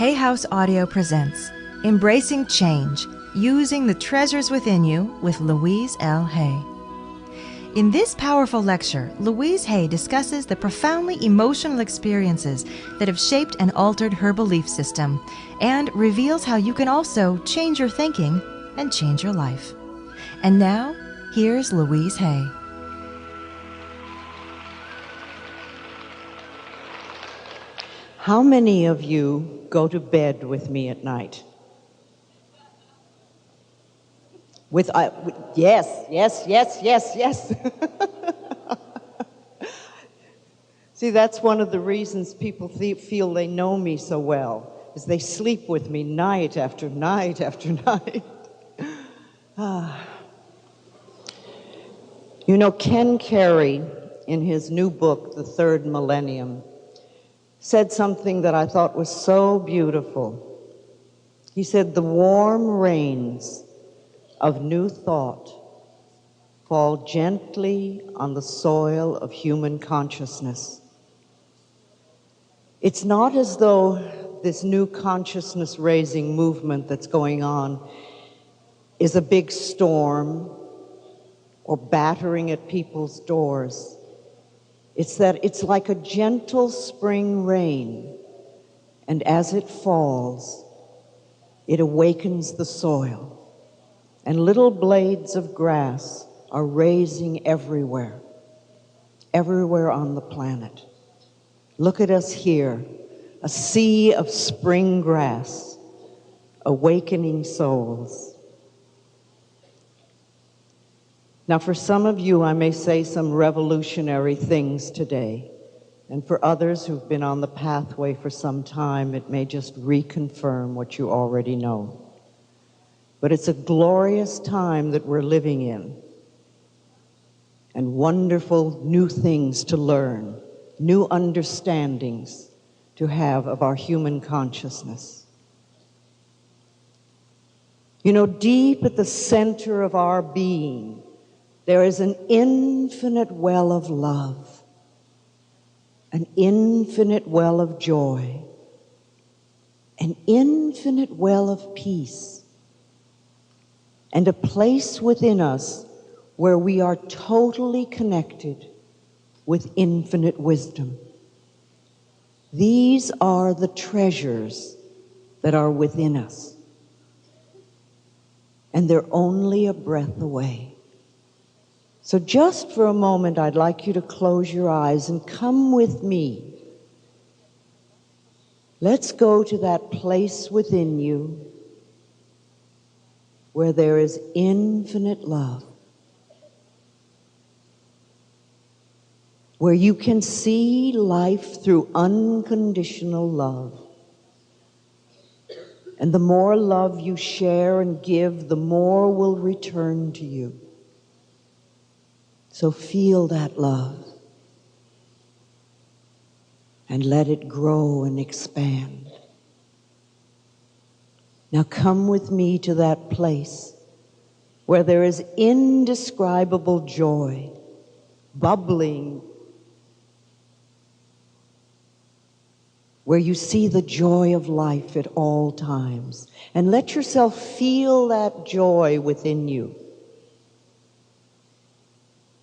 Hay House Audio presents Embracing Change, Using the Treasures Within You with Louise L. Hay. In this powerful lecture, Louise Hay discusses the profoundly emotional experiences that have shaped and altered her belief system and reveals how you can also change your thinking and change your life. And now, here's Louise Hay. How many of you go to bed with me at night? Yes. See, that's one of the reasons people feel they know me so well, is they sleep with me night after night after night. You know, Ken Carey, in his new book, The Third Millennium, said something that I thought was so beautiful. He said, "The warm rains of new thought fall gently on the soil of human consciousness." It's not as though this new consciousness-raising movement that's going on is a big storm or battering at people's doors. It's that it's like a gentle spring rain, and as it falls, it awakens the soil, and little blades of grass are raising everywhere on the planet. Look at us here, a sea of spring grass, awakening souls. Now, for some of you, I may say some revolutionary things today, and for others who've been on the pathway for some time, it may just reconfirm what you already know. But it's a glorious time that we're living in, and wonderful new things to learn, new understandings to have of our human consciousness. You know, deep at the center of our being, there is an infinite well of love, an infinite well of joy, an infinite well of peace, and a place within us where we are totally connected with infinite wisdom. These are the treasures that are within us, and they're only a breath away. So just for a moment, I'd like you to close your eyes and come with me. Let's go to that place within you where there is infinite love, where you can see life through unconditional love. And the more love you share and give, the more will return to you. So feel that love and let it grow and expand. Now come with me to that place where there is indescribable joy, bubbling, where you see the joy of life at all times. And let yourself feel that joy within you.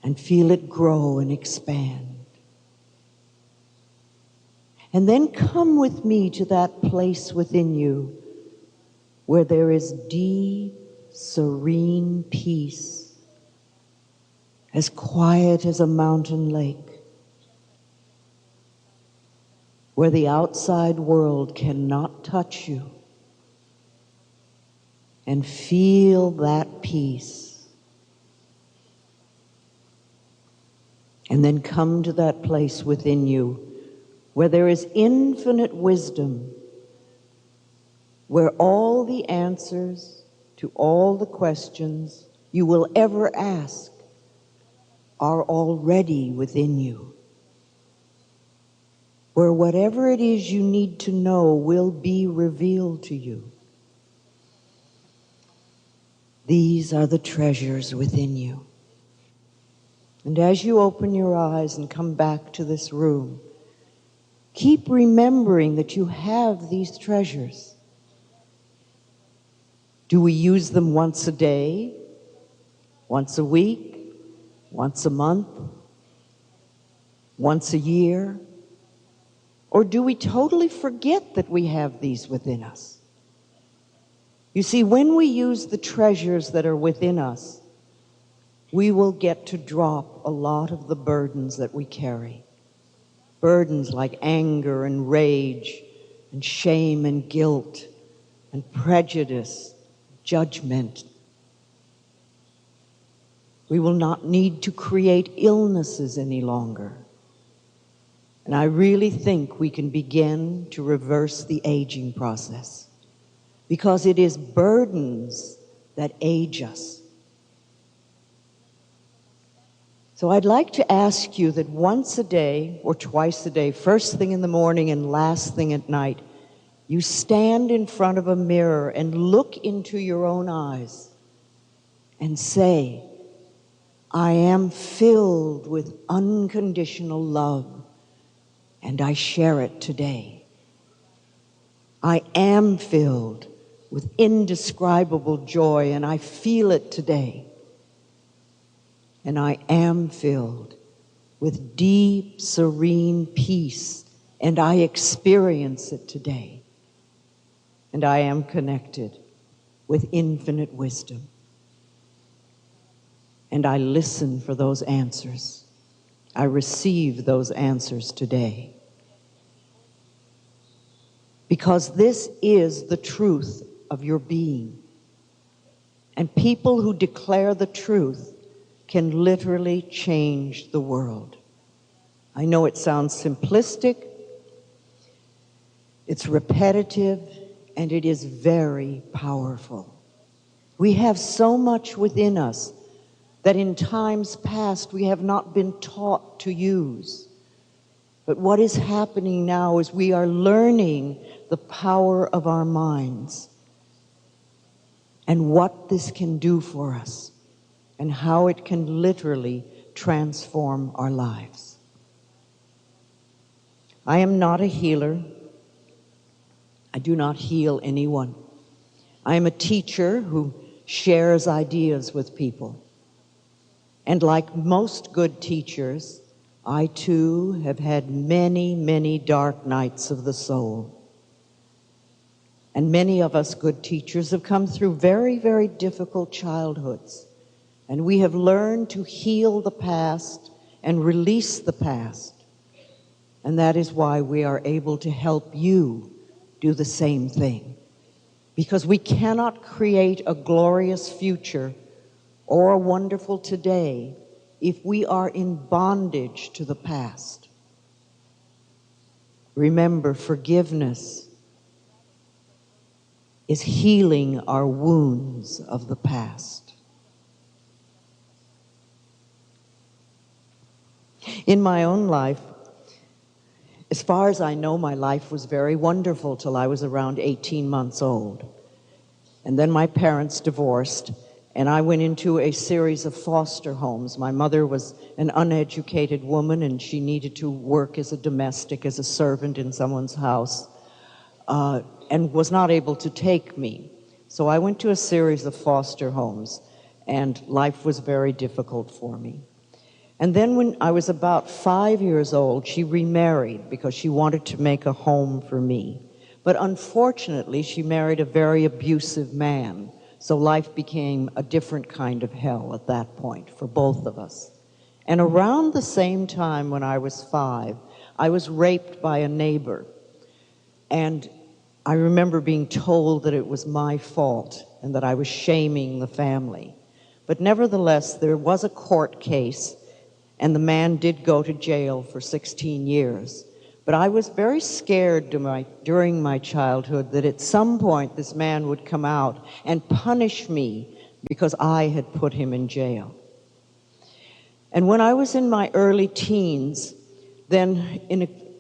And feel it grow and expand. And then come with me to that place within you where there is deep, serene peace, as quiet as a mountain lake, where the outside world cannot touch you. And feel that peace. And then come to that place within you where there is infinite wisdom, where all the answers to all the questions you will ever ask are already within you, where whatever it is you need to know will be revealed to you. These are the treasures within you. And as you open your eyes and come back to this room, Keep remembering that you have these treasures. Do we use them once a day, once a week, once a month, once a year? Or do we totally forget that we have these within us? You see, when we use the treasures that are within us, we will get to drop a lot of the burdens that we carry. Burdens like anger and rage and shame and guilt and prejudice, judgment. We will not need to create illnesses any longer. And I really think we can begin to reverse the aging process, because it is burdens that age us. So I'd like to ask you that once a day or twice a day, first thing in the morning and last thing at night, you stand in front of a mirror and look into your own eyes and say, I am filled with unconditional love, and I share it today. I am filled with indescribable joy, and I feel it today. And I am filled with deep, serene peace, and I experience it today. And I am connected with infinite wisdom. And I listen for those answers. I receive those answers today. Because this is the truth of your being. And people who declare the truth can literally change the world. I know it sounds simplistic, it's repetitive, and it is very powerful. We have so much within us that in times past we have not been taught to use. But what is happening now is we are learning the power of our minds and what this can do for us and how it can literally transform our lives. I am not a healer. I do not heal anyone. I am a teacher who shares ideas with people. And like most good teachers, I too have had many, many dark nights of the soul. And many of us good teachers have come through very, very difficult childhoods. And we have learned to heal the past and release the past. And that is why we are able to help you do the same thing. Because we cannot create a glorious future or a wonderful today if we are in bondage to the past. Remember, forgiveness is healing our wounds of the past. In my own life, as far as I know, my life was very wonderful till I was around 18 months old. And then my parents divorced, and I went into a series of foster homes. My mother was an uneducated woman, and she needed to work as a domestic, as a servant in someone's house, and was not able to take me. So I went to a series of foster homes, and life was very difficult for me. And then when I was about 5 years old, she remarried because she wanted to make a home for me. But unfortunately, she married a very abusive man. So life became a different kind of hell at that point for both of us. And around the same time when I was 5, I was raped by a neighbor. And I remember being told that it was my fault and that I was shaming the family. But nevertheless, there was a court case, and the man did go to jail for 16 years. But I was very scared during my childhood that at some point this man would come out and punish me because I had put him in jail. And when I was in my early teens, then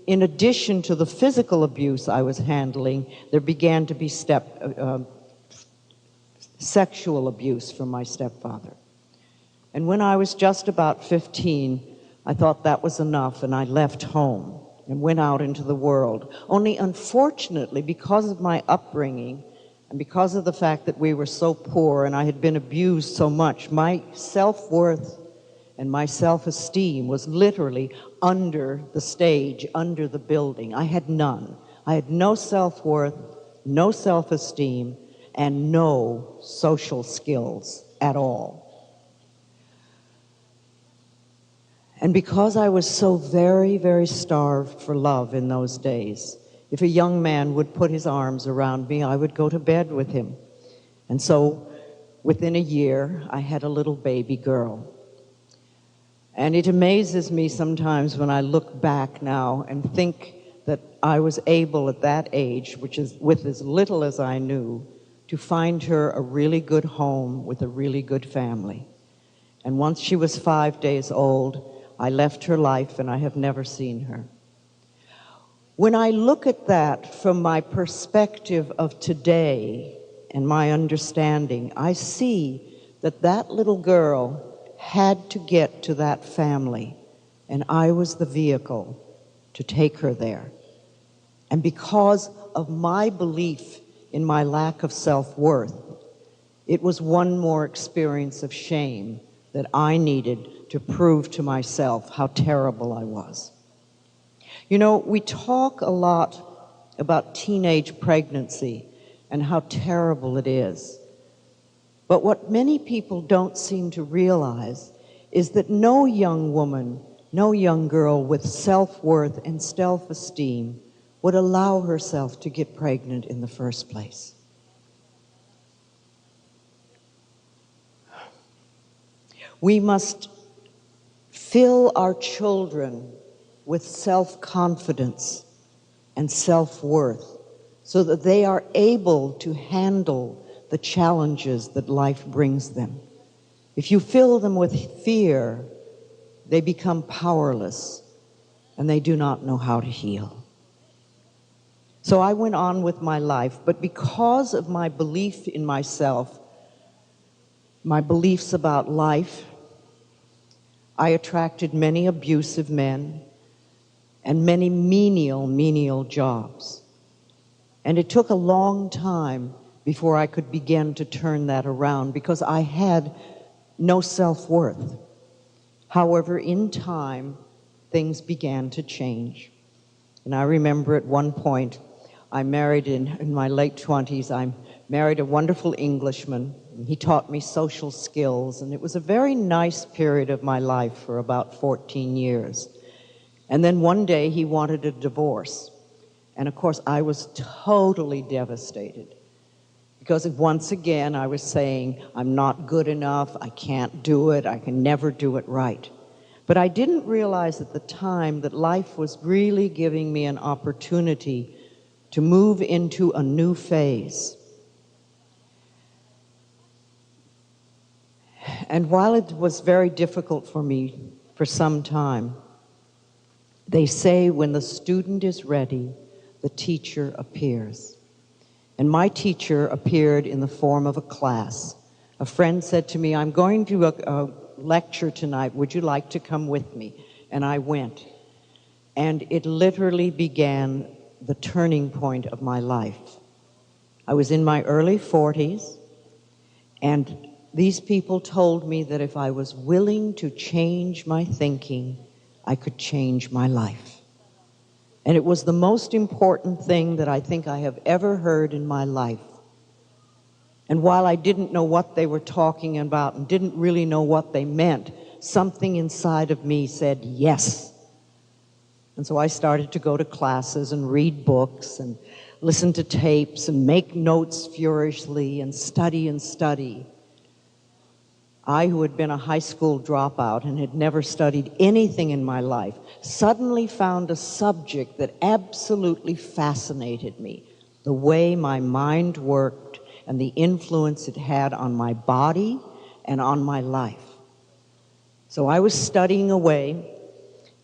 in addition to the physical abuse I was handling, there began to be sexual abuse from my stepfather. And when I was just about 15, I thought that was enough, and I left home. and went out into the world. Only unfortunately, because of my upbringing and because of the fact that we were so poor and I had been abused so much, my self-worth and my self-esteem was literally under the stage, under the building. I had none. I had no self-worth, no self-esteem, and no social skills at all. And because I was so very, very starved for love in those days, if a young man would put his arms around me, I would go to bed with him. And so within a year, I had a little baby girl. And it amazes me sometimes when I look back now and think that I was able at that age, which is with as little as I knew, to find her a really good home with a really good family. And once she was 5 days old, I left her life and I have never seen her. When I look at that from my perspective of today and my understanding, I see that that little girl had to get to that family, and I was the vehicle to take her there. And because of my belief in my lack of self-worth, it was one more experience of shame that I needed to prove to myself how terrible I was. You know, we talk a lot about teenage pregnancy and how terrible it is. But what many people don't seem to realize is that no young woman, no young girl with self-worth and self-esteem would allow herself to get pregnant in the first place. We must fill our children with self-confidence and self-worth so that they are able to handle the challenges that life brings them. If you fill them with fear, they become powerless and they do not know how to heal. So I went on with my life, but because of my belief in myself, my beliefs about life, I attracted many abusive men and many menial jobs. And it took a long time before I could begin to turn that around because I had no self-worth. However, in time, things began to change. And I remember at one point, I married in my late 20s, I married a wonderful Englishman. He taught me social skills, and it was a very nice period of my life for about 14 years. And then one day he wanted a divorce. And of course, I was totally devastated. Because once again, I was saying, I'm not good enough, I can't do it, I can never do it right. But I didn't realize at the time that life was really giving me an opportunity to move into a new phase. And while it was very difficult for me for some time, they say when the student is ready, the teacher appears. And my teacher appeared in the form of a class. A friend said to me, I'm going to a lecture tonight, would you like to come with me? And I went. And it literally began the turning point of my life. I was in my early 40s, and these people told me that if I was willing to change my thinking, I could change my life. And it was the most important thing that I think I have ever heard in my life. And while I didn't know what they were talking about and didn't really know what they meant, something inside of me said yes. And so I started to go to classes and read books and listen to tapes and make notes furiously and study and study. I, who had been a high school dropout and had never studied anything in my life, suddenly found a subject that absolutely fascinated me, the way my mind worked and the influence it had on my body and on my life. So I was studying away,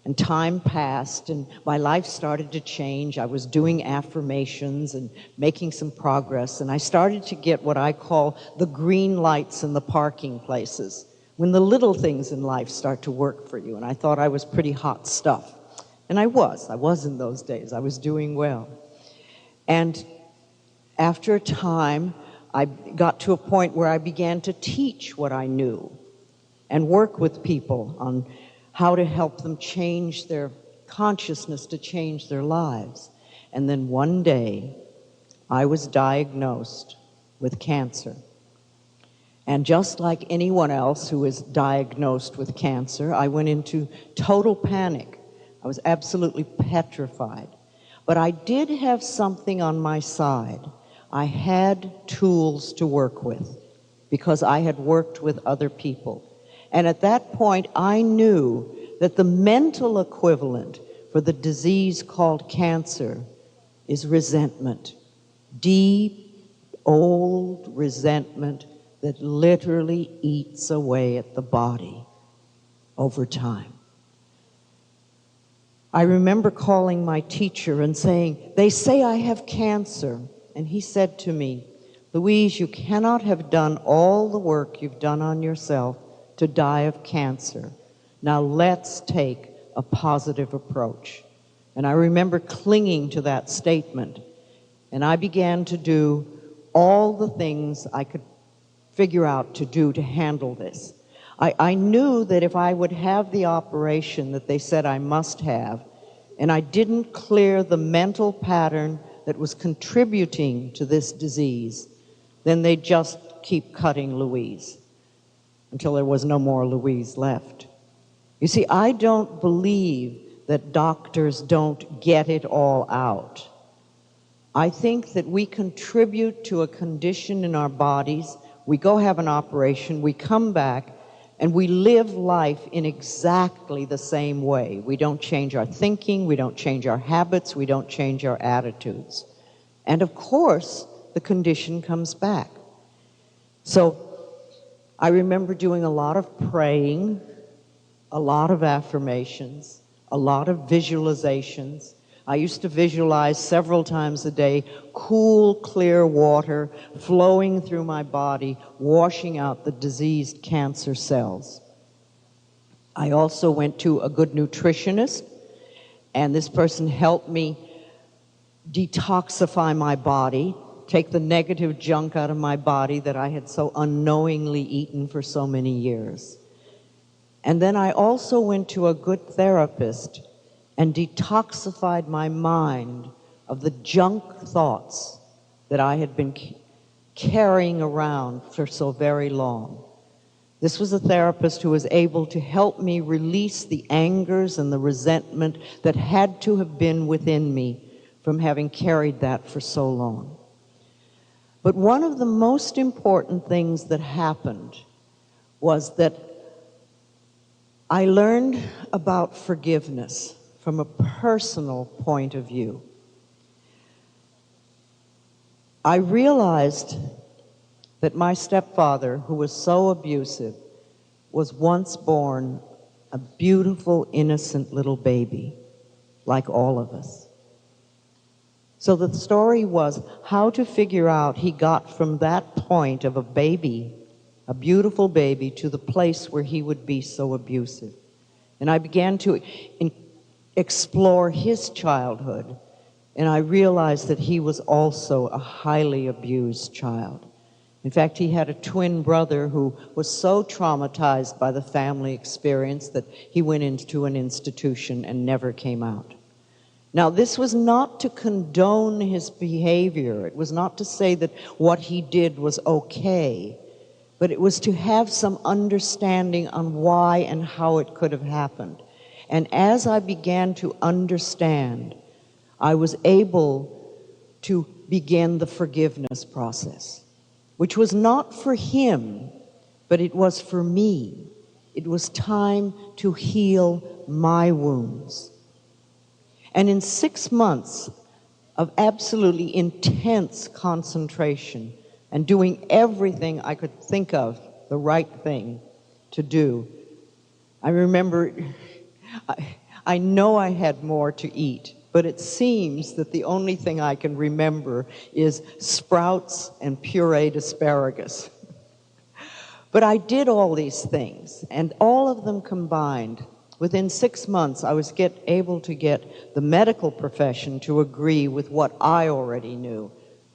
and time passed, and my life started to change. I was doing affirmations and making some progress, and I started to get what I call the green lights in the parking places, when the little things in life start to work for you, and I thought I was pretty hot stuff. And I was in those days. I was doing well. And after a time, I got to a point where I began to teach what I knew and work with people on how to help them change their consciousness, to change their lives. And then one day, I was diagnosed with cancer. And just like anyone else who is diagnosed with cancer, I went into total panic. I was absolutely petrified. But I did have something on my side. I had tools to work with because I had worked with other people. And at that point, I knew that the mental equivalent for the disease called cancer is resentment. Deep, old resentment that literally eats away at the body over time. I remember calling my teacher and saying, "They say I have cancer." And he said to me, "Louise, you cannot have done all the work you've done on yourself to die of cancer. Now let's take a positive approach." And I remember clinging to that statement. And I began to do all the things I could figure out to do to handle this. I knew that if I would have the operation that they said I must have, and I didn't clear the mental pattern that was contributing to this disease, then they'd just keep cutting Louise until there was no more Louise left. You see, I don't believe that doctors don't get it all out. I think that we contribute to a condition in our bodies. We go have an operation, we come back, and we live life in exactly the same way. We don't change our thinking, we don't change our habits, we don't change our attitudes. And of course, the condition comes back. So I remember doing a lot of praying, a lot of affirmations, a lot of visualizations. I used to visualize several times a day cool, clear water flowing through my body, washing out the diseased cancer cells. I also went to a good nutritionist, and this person helped me detoxify my body, take the negative junk out of my body that I had so unknowingly eaten for so many years. And then I also went to a good therapist and detoxified my mind of the junk thoughts that I had been carrying around for so very long. This was a therapist who was able to help me release the angers and the resentment that had to have been within me from having carried that for so long. But one of the most important things that happened was that I learned about forgiveness from a personal point of view. I realized that my stepfather, who was so abusive, was once born a beautiful, innocent little baby, like all of us. So the story was how to figure out he got from that point of a baby, a beautiful baby, to the place where he would be so abusive. And I began to explore his childhood, and I realized that he was also a highly abused child. In fact, he had a twin brother who was so traumatized by the family experience that he went into an institution and never came out. Now, this was not to condone his behavior. It was not to say that what he did was okay, but it was to have some understanding on why and how it could have happened. And as I began to understand, I was able to begin the forgiveness process, which was not for him, but it was for me. It was time to heal my wounds. And in 6 months of absolutely intense concentration and doing everything I could think of the right thing to do, I remember, I know I had more to eat, but it seems that the only thing I can remember is sprouts and pureed asparagus. But I did all these things, and all of them combined Within 6 months, I was able to get the medical profession to agree with what I already knew,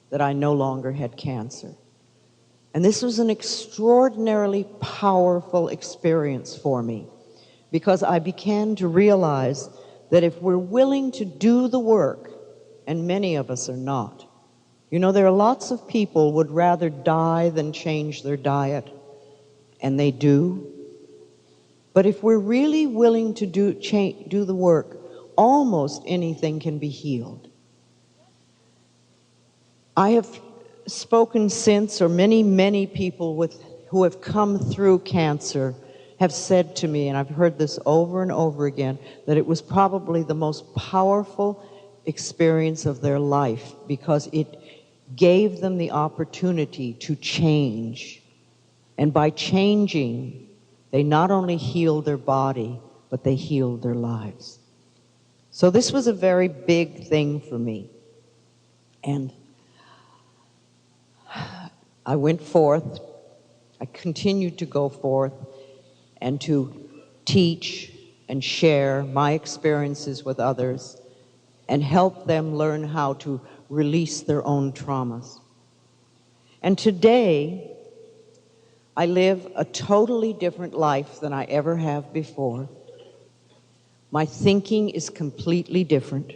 that I no longer had cancer. And this was an extraordinarily powerful experience for me, because I began to realize that if we're willing to do the work, and many of us are not. You know, there are lots of people would rather die than change their diet, and they do. But if we're really willing to do the work, almost anything can be healed. I have spoken since, or many people who have come through cancer have said to me, and I've heard this over and over again, that it was probably the most powerful experience of their life, because it gave them the opportunity to change. And by changing, they not only healed their body, but they healed their lives. So this was a very big thing for me. And I went forth, I continued to go forth and to teach and share my experiences with others and help them learn how to release their own traumas. And today, I live a totally different life than I ever have before. My thinking is completely different.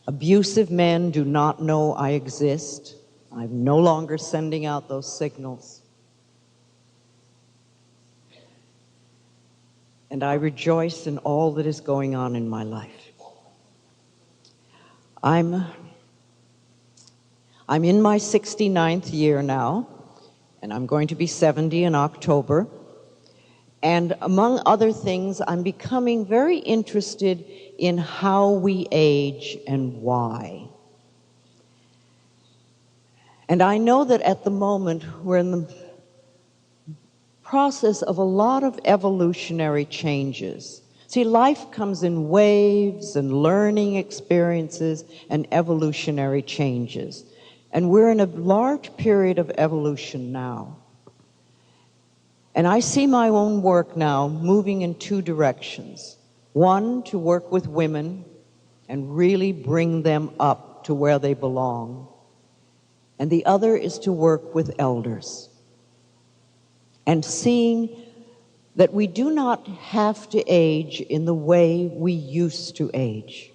Abusive men do not know I exist. I'm no longer sending out those signals. And I rejoice in all that is going on in my life. I'm in my 69th year now, and I'm going to be 70 in October. And among other things, I'm becoming very interested in how we age and why. And I know that at the moment we're in the process of a lot of evolutionary changes. See, life comes in waves and learning experiences and evolutionary changes. And we're in a large period of evolution now. And I see my own work now moving in two directions. One, to work with women and really bring them up to where they belong. And the other is to work with elders. And seeing that we do not have to age in the way we used to age.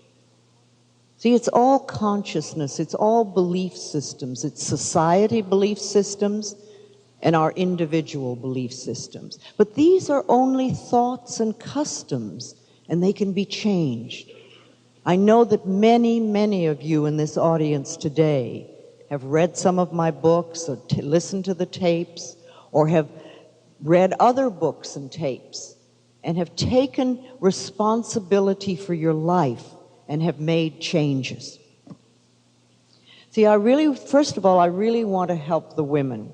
See, it's all consciousness, it's all belief systems, it's society belief systems and our individual belief systems. But these are only thoughts and customs, and they can be changed. I know that many of you in this audience today have read some of my books, or listened to the tapes, or have read other books and tapes, and have taken responsibility for your life and have made changes. See, first of all, I really want to help the women.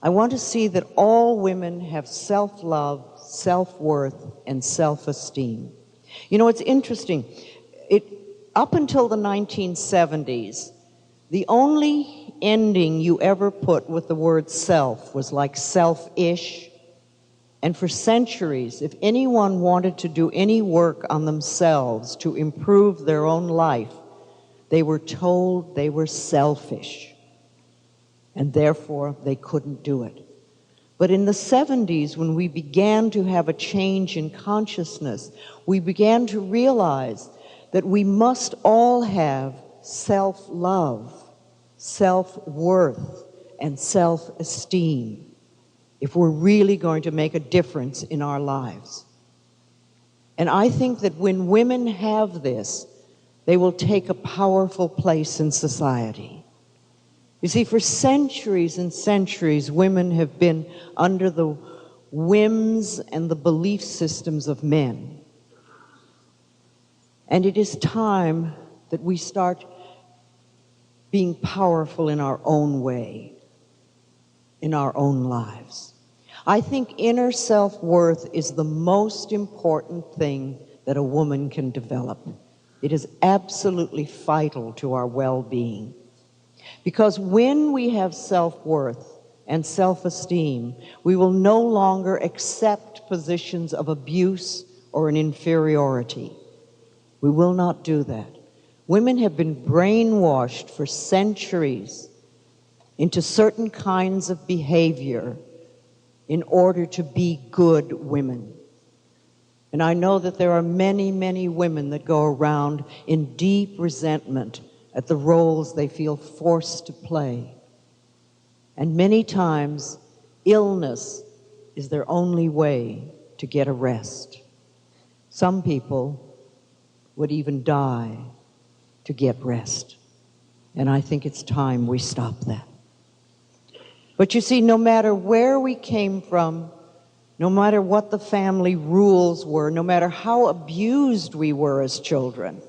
I want to see that all women have self-love, self-worth, and self-esteem. You know, it's interesting. Up until the 1970s, the only ending you ever put with the word self was like selfish. And for centuries, if anyone wanted to do any work on themselves to improve their own life, they were told they were selfish, and therefore they couldn't do it. But in the 70s, when we began to have a change in consciousness, we began to realize that we must all have self-love, self-worth, and self-esteem if we're really going to make a difference in our lives. And I think that when women have this, they will take a powerful place in society. You see, for centuries and centuries, women have been under the whims and the belief systems of men. And it is time that we start being powerful in our own way, in our own lives. I think inner self-worth is the most important thing that a woman can develop. It is absolutely vital to our well-being. Because when we have self-worth and self-esteem, we will no longer accept positions of abuse or an inferiority. We will not do that. Women have been brainwashed for centuries into certain kinds of behavior in order to be good women. And I know that there are many, many women that go around in deep resentment at the roles they feel forced to play. And many times, illness is their only way to get a rest. Some people would even die to get rest. And I think it's time we stop that. But you see, no matter where we came from, no matter what the family rules were, no matter how abused we were as children,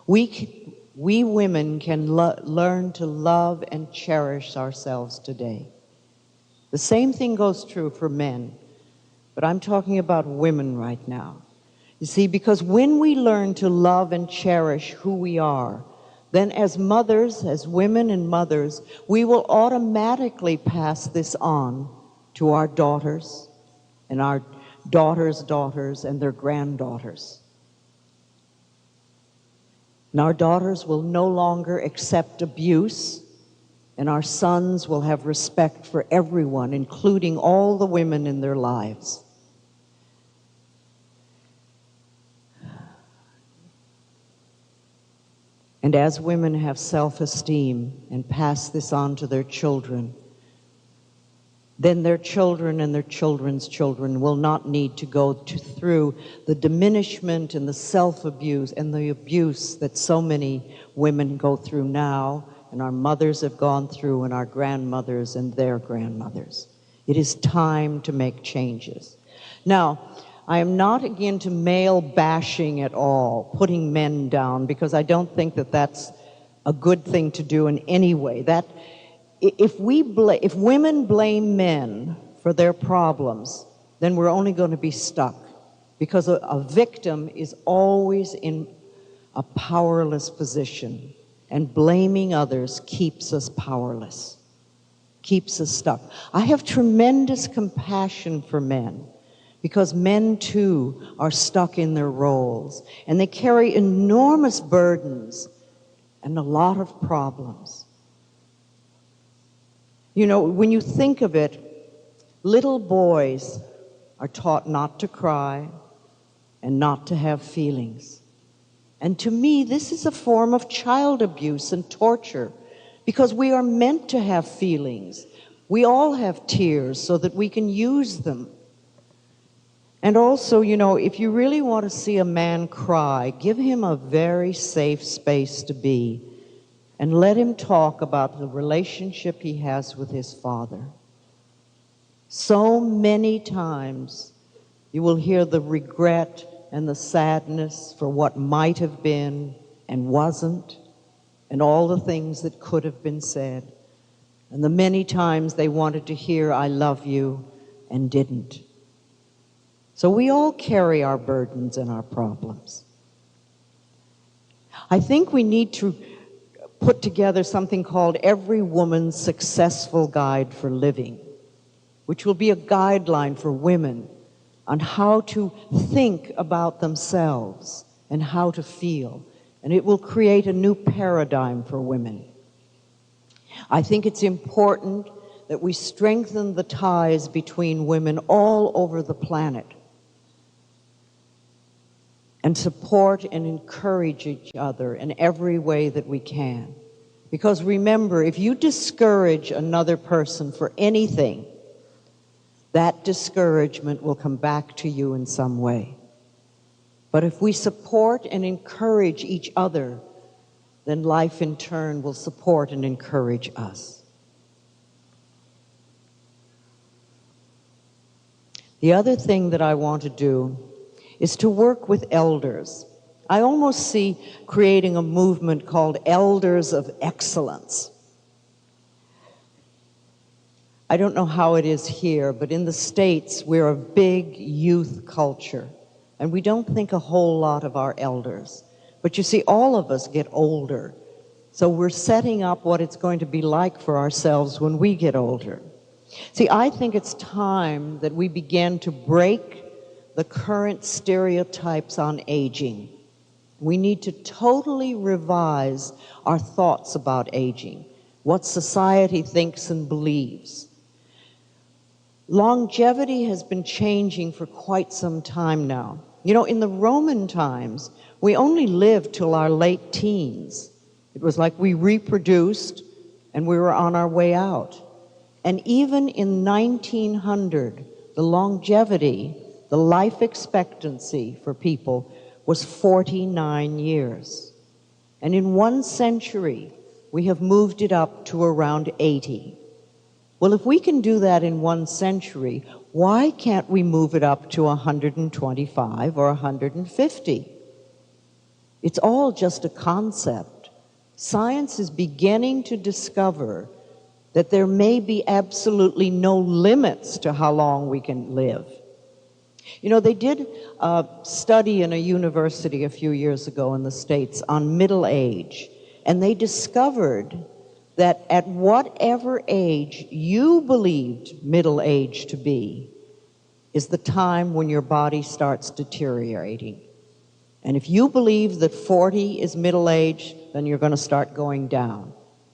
we women can learn to love and cherish ourselves today. The same thing goes true for men, but I'm talking about women right now. You see, because when we learn to love and cherish who we are, then as mothers, as women and mothers, we will automatically pass this on to our daughters and our daughters' daughters and their granddaughters. And our daughters will no longer accept abuse, and our sons will have respect for everyone, including all the women in their lives. And as women have self-esteem and pass this on to their children, then their children and their children's children will not need to go through the diminishment and the self-abuse and the abuse that so many women go through now, and our mothers have gone through, and our grandmothers and their grandmothers. It is time to make changes. Now, I am not again to male bashing at all, putting men down, because I don't think that that's a good thing to do in any way. If women blame men for their problems, then we're only going to be stuck, because a victim is always in a powerless position, and blaming others keeps us powerless, keeps us stuck. I have tremendous compassion for men, because men too are stuck in their roles, and they carry enormous burdens and a lot of problems. You know, when you think of it, little boys are taught not to cry and not to have feelings. And to me, this is a form of child abuse and torture, because we are meant to have feelings. We all have tears so that we can use them. And also, you know, if you really want to see a man cry, give him a very safe space to be, and let him talk about the relationship he has with his father. So many times you will hear the regret and the sadness for what might have been and wasn't, and all the things that could have been said, and the many times they wanted to hear "I love you" and didn't. So we all carry our burdens and our problems. I think we need to put together something called Every Woman's Successful Guide for Living, which will be a guideline for women on how to think about themselves and how to feel. And it will create a new paradigm for women. I think it's important that we strengthen the ties between women all over the planet and support and encourage each other in every way that we can. Because remember, if you discourage another person for anything, that discouragement will come back to you in some way. But if we support and encourage each other, then life in turn will support and encourage us. The other thing that I want to do is to work with elders. I almost see creating a movement called Elders of Excellence. I don't know how it is here, but in the States, we're a big youth culture, and we don't think a whole lot of our elders. But you see, all of us get older, so we're setting up what it's going to be like for ourselves when we get older. See, I think it's time that we begin to break the current stereotypes on aging. We need to totally revise our thoughts about aging, what society thinks and believes. Longevity has been changing for quite some time now. You know, in the Roman times, we only lived till our late teens. It was like we reproduced and we were on our way out. And even in 1900, the longevity, the life expectancy for people was 49 years. And in 1 century, we have moved it up to around 80. Well, if we can do that in 1 century, why can't we move it up to 125 or 150? It's all just a concept. Science is beginning to discover that there may be absolutely no limits to how long we can live. You know, they did a study in a university a few years ago in the States on middle age, and they discovered that at whatever age you believed middle age to be is the time when your body starts deteriorating. And if you believe that 40 is middle age, then you're going to start going down.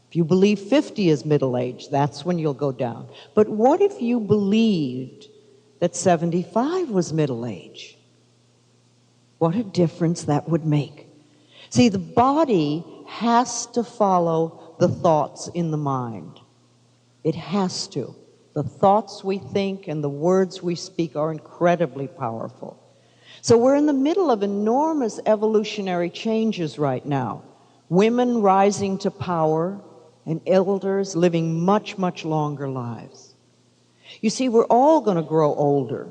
If you believe 50 is middle age, that's when you'll go down. But what if you believed that 75 was middle age? What a difference that would make. See, the body has to follow the thoughts in the mind. It has to. The thoughts we think and the words we speak are incredibly powerful. So we're in the middle of enormous evolutionary changes right now. Women rising to power and elders living much, much longer lives. You see, we're all going to grow older,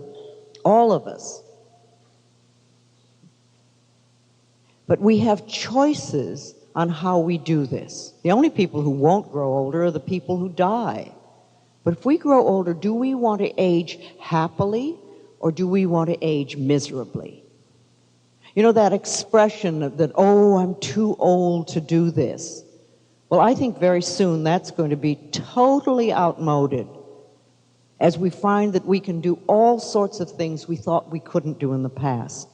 all of us. But we have choices on how we do this. The only people who won't grow older are the people who die. But if we grow older, do we want to age happily or do we want to age miserably? You know that expression that, oh, I'm too old to do this. Well, I think very soon that's going to be totally outmoded as we find that we can do all sorts of things we thought we couldn't do in the past.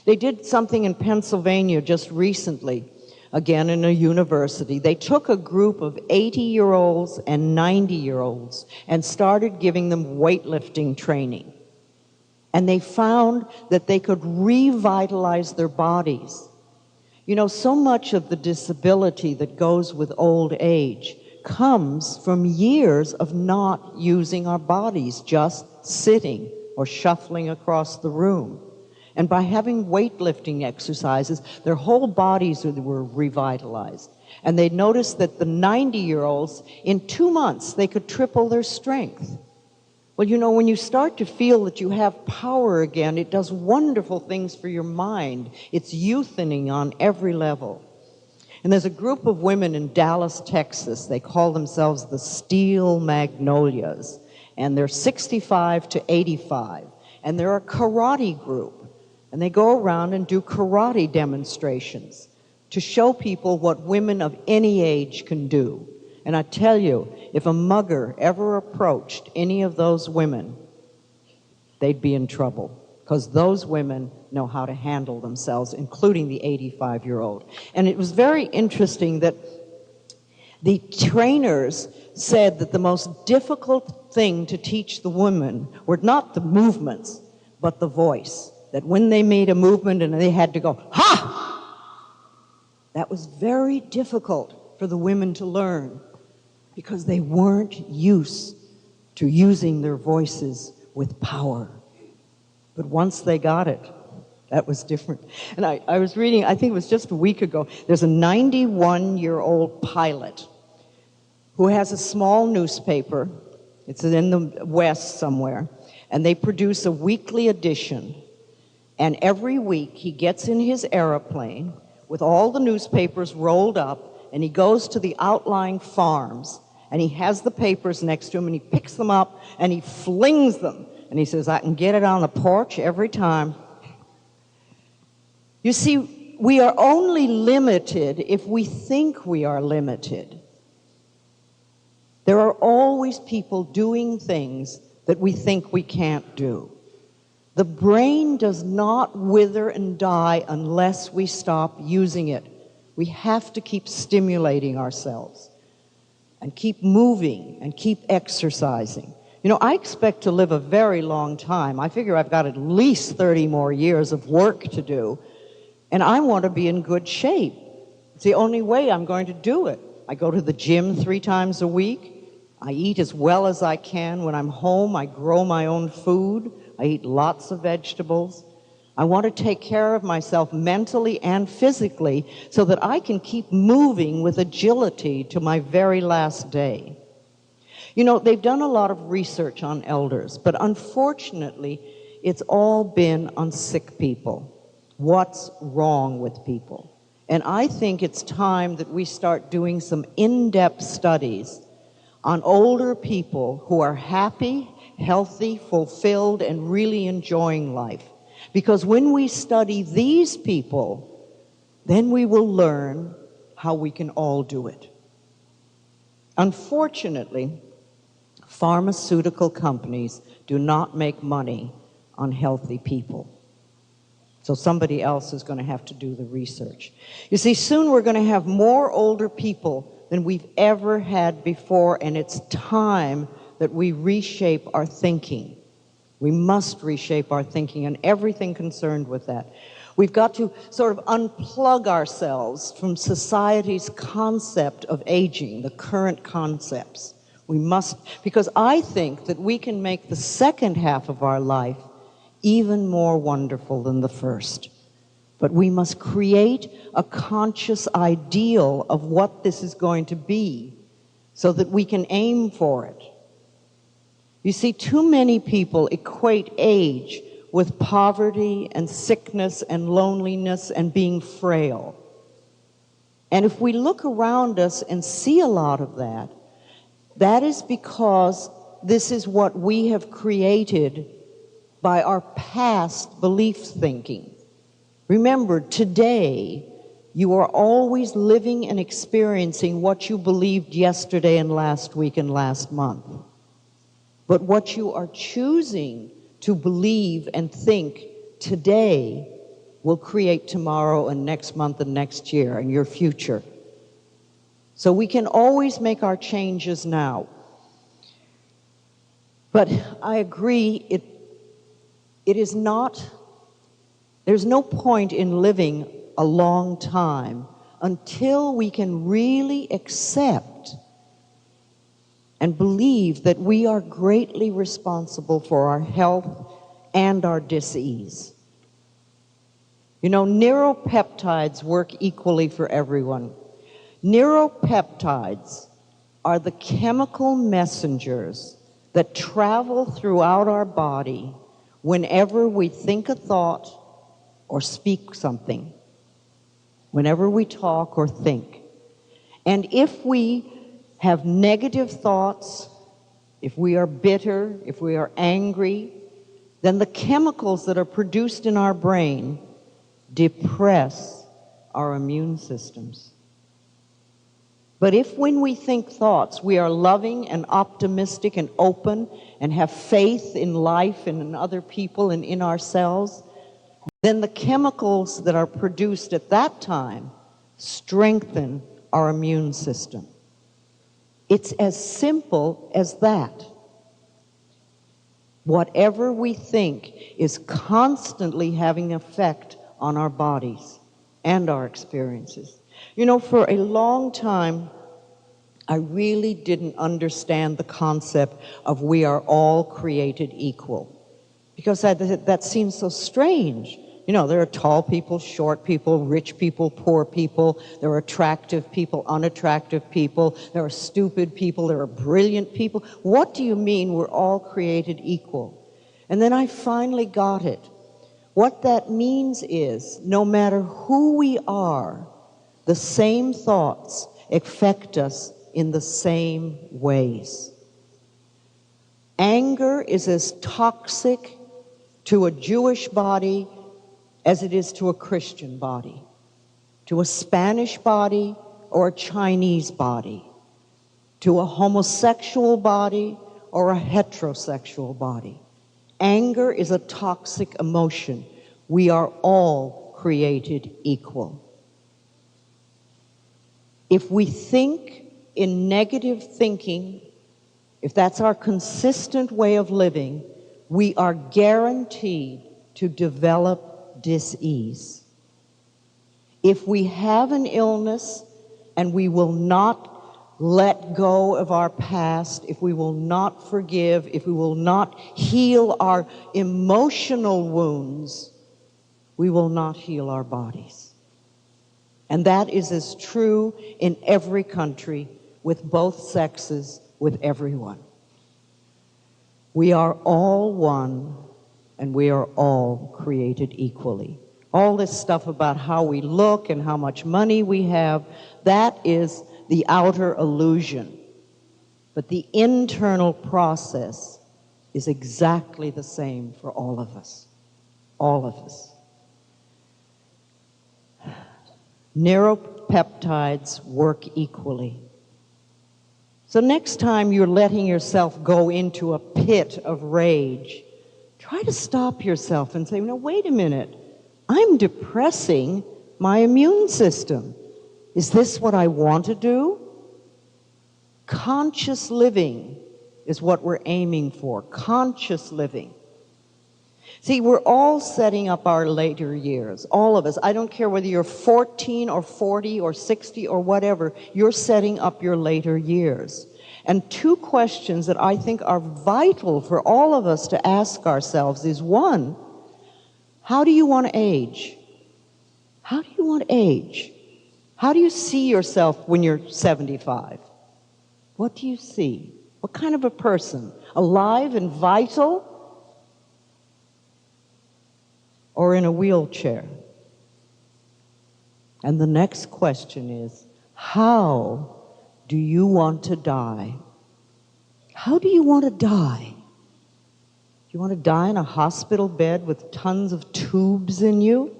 They did something in Pennsylvania just recently, again in a university. They took a group of 80-year-olds and 90-year-olds and started giving them weightlifting training. And they found that they could revitalize their bodies. You know, so much of the disability that goes with old age comes from years of not using our bodies, just sitting or shuffling across the room. And by having weightlifting exercises, their whole bodies were revitalized. And they noticed that the 90-year-olds, in 2 months, they could triple their strength. Well, you know, when you start to feel that you have power again, it does wonderful things for your mind. It's youthening on every level. And there's a group of women in Dallas, Texas. They call themselves the Steel Magnolias. And they're 65 to 85. And they're a karate group. And they go around and do karate demonstrations to show people what women of any age can do. And I tell you, if a mugger ever approached any of those women, they'd be in trouble, because those women know how to handle themselves, including the 85-year-old. And it was very interesting that the trainers said that the most difficult thing to teach the women were not the movements, but the voice. That when they made a movement and they had to go, ha! That was very difficult for the women to learn, because they weren't used to using their voices with power. But once they got it, that was different. And I was reading, I think it was just a week ago, there's a 91-year-old pilot who has a small newspaper. It's in the West somewhere. And they produce a weekly edition. And every week he gets in his airplane with all the newspapers rolled up, and he goes to the outlying farms, and he has the papers next to him, and he picks them up, and he flings them. And he says, I can get it on the porch every time. You see, we are only limited if we think we are limited. There are always people doing things that we think we can't do. The brain does not wither and die unless we stop using it. We have to keep stimulating ourselves and keep moving and keep exercising. You know, I expect to live a very long time. I figure I've got at least 30 more years of work to do, and I want to be in good shape. It's the only way I'm going to do it. I go to the gym 3 times a week. I eat as well as I can. When I'm home, I grow my own food. I eat lots of vegetables. I want to take care of myself mentally and physically so that I can keep moving with agility to my very last day. You know, they've done a lot of research on elders, but unfortunately, it's all been on sick people. What's wrong with people? And I think it's time that we start doing some in-depth studies on older people who are happy, healthy, fulfilled, and really enjoying life. Because when we study these people, then we will learn how we can all do it. Unfortunately, pharmaceutical companies do not make money on healthy people. So somebody else is going to have to do the research. You see, soon we're going to have more older people than we've ever had before, and it's time that we reshape our thinking. We must reshape our thinking and everything concerned with that. We've got to sort of unplug ourselves from society's concept of aging, the current concepts. We must, because I think that we can make the second half of our life even more wonderful than the first. But we must create a conscious ideal of what this is going to be so that we can aim for it. You see, too many people equate age with poverty and sickness and loneliness and being frail. And if we look around us and see a lot of that, that is because this is what we have created by our past belief thinking. Remember, today, you are always living and experiencing what you believed yesterday and last week and last month. But what you are choosing to believe and think today will create tomorrow and next month and next year and your future. So we can always make our changes now. But I agree, it is not, there's no point in living a long time until we can really accept and believe that we are greatly responsible for our health and our dis-ease. You know, neuropeptides work equally for everyone. Neuropeptides are the chemical messengers that travel throughout our body whenever we think a thought or speak something, whenever we talk or think. And if we have negative thoughts, if we are bitter, if we are angry, then the chemicals that are produced in our brain depress our immune systems. But if when we think thoughts, we are loving and optimistic and open and have faith in life and in other people and in ourselves, then the chemicals that are produced at that time strengthen our immune system. It's as simple as that. Whatever we think is constantly having an effect on our bodies and our experiences. You know, for a long time, I really didn't understand the concept of we are all created equal. Because that seems so strange. You know, there are tall people, short people, rich people, poor people. There are attractive people, unattractive people. There are stupid people. There are brilliant people. What do you mean we're all created equal? And then I finally got it. What that means is, no matter who we are, the same thoughts affect us in the same ways. Anger is as toxic to a Jewish body as it is to a Christian body, to a Spanish body or a Chinese body, to a homosexual body or a heterosexual body. Anger is a toxic emotion. We are all created equal. If we think in negative thinking, if that's our consistent way of living, we are guaranteed to develop dis-ease. If we have an illness and we will not let go of our past, if we will not forgive, if we will not heal our emotional wounds, we will not heal our bodies. And that is as true in every country, with both sexes, with everyone. We are all one, and we are all created equally. All this stuff about how we look and how much money we have, that is the outer illusion. But the internal process is exactly the same for all of us. All of us. Neuropeptides work equally. So next time you're letting yourself go into a pit of rage, try to stop yourself and say, no, wait a minute. I'm depressing my immune system. Is this what I want to do? Conscious living is what we're aiming for. Conscious living. See, we're all setting up our later years. All of us. I don't care whether you're 14 or 40 or 60 or whatever. You're setting up your later years. And two questions that I think are vital for all of us to ask ourselves is, one, how do you want to age? How do you want to age? How do you see yourself when you're 75? What do you see? What kind of a person? Alive and vital? Or in a wheelchair? And the next question is, how do you want to die? How do you want to die? Do you want to die in a hospital bed with tons of tubes in you?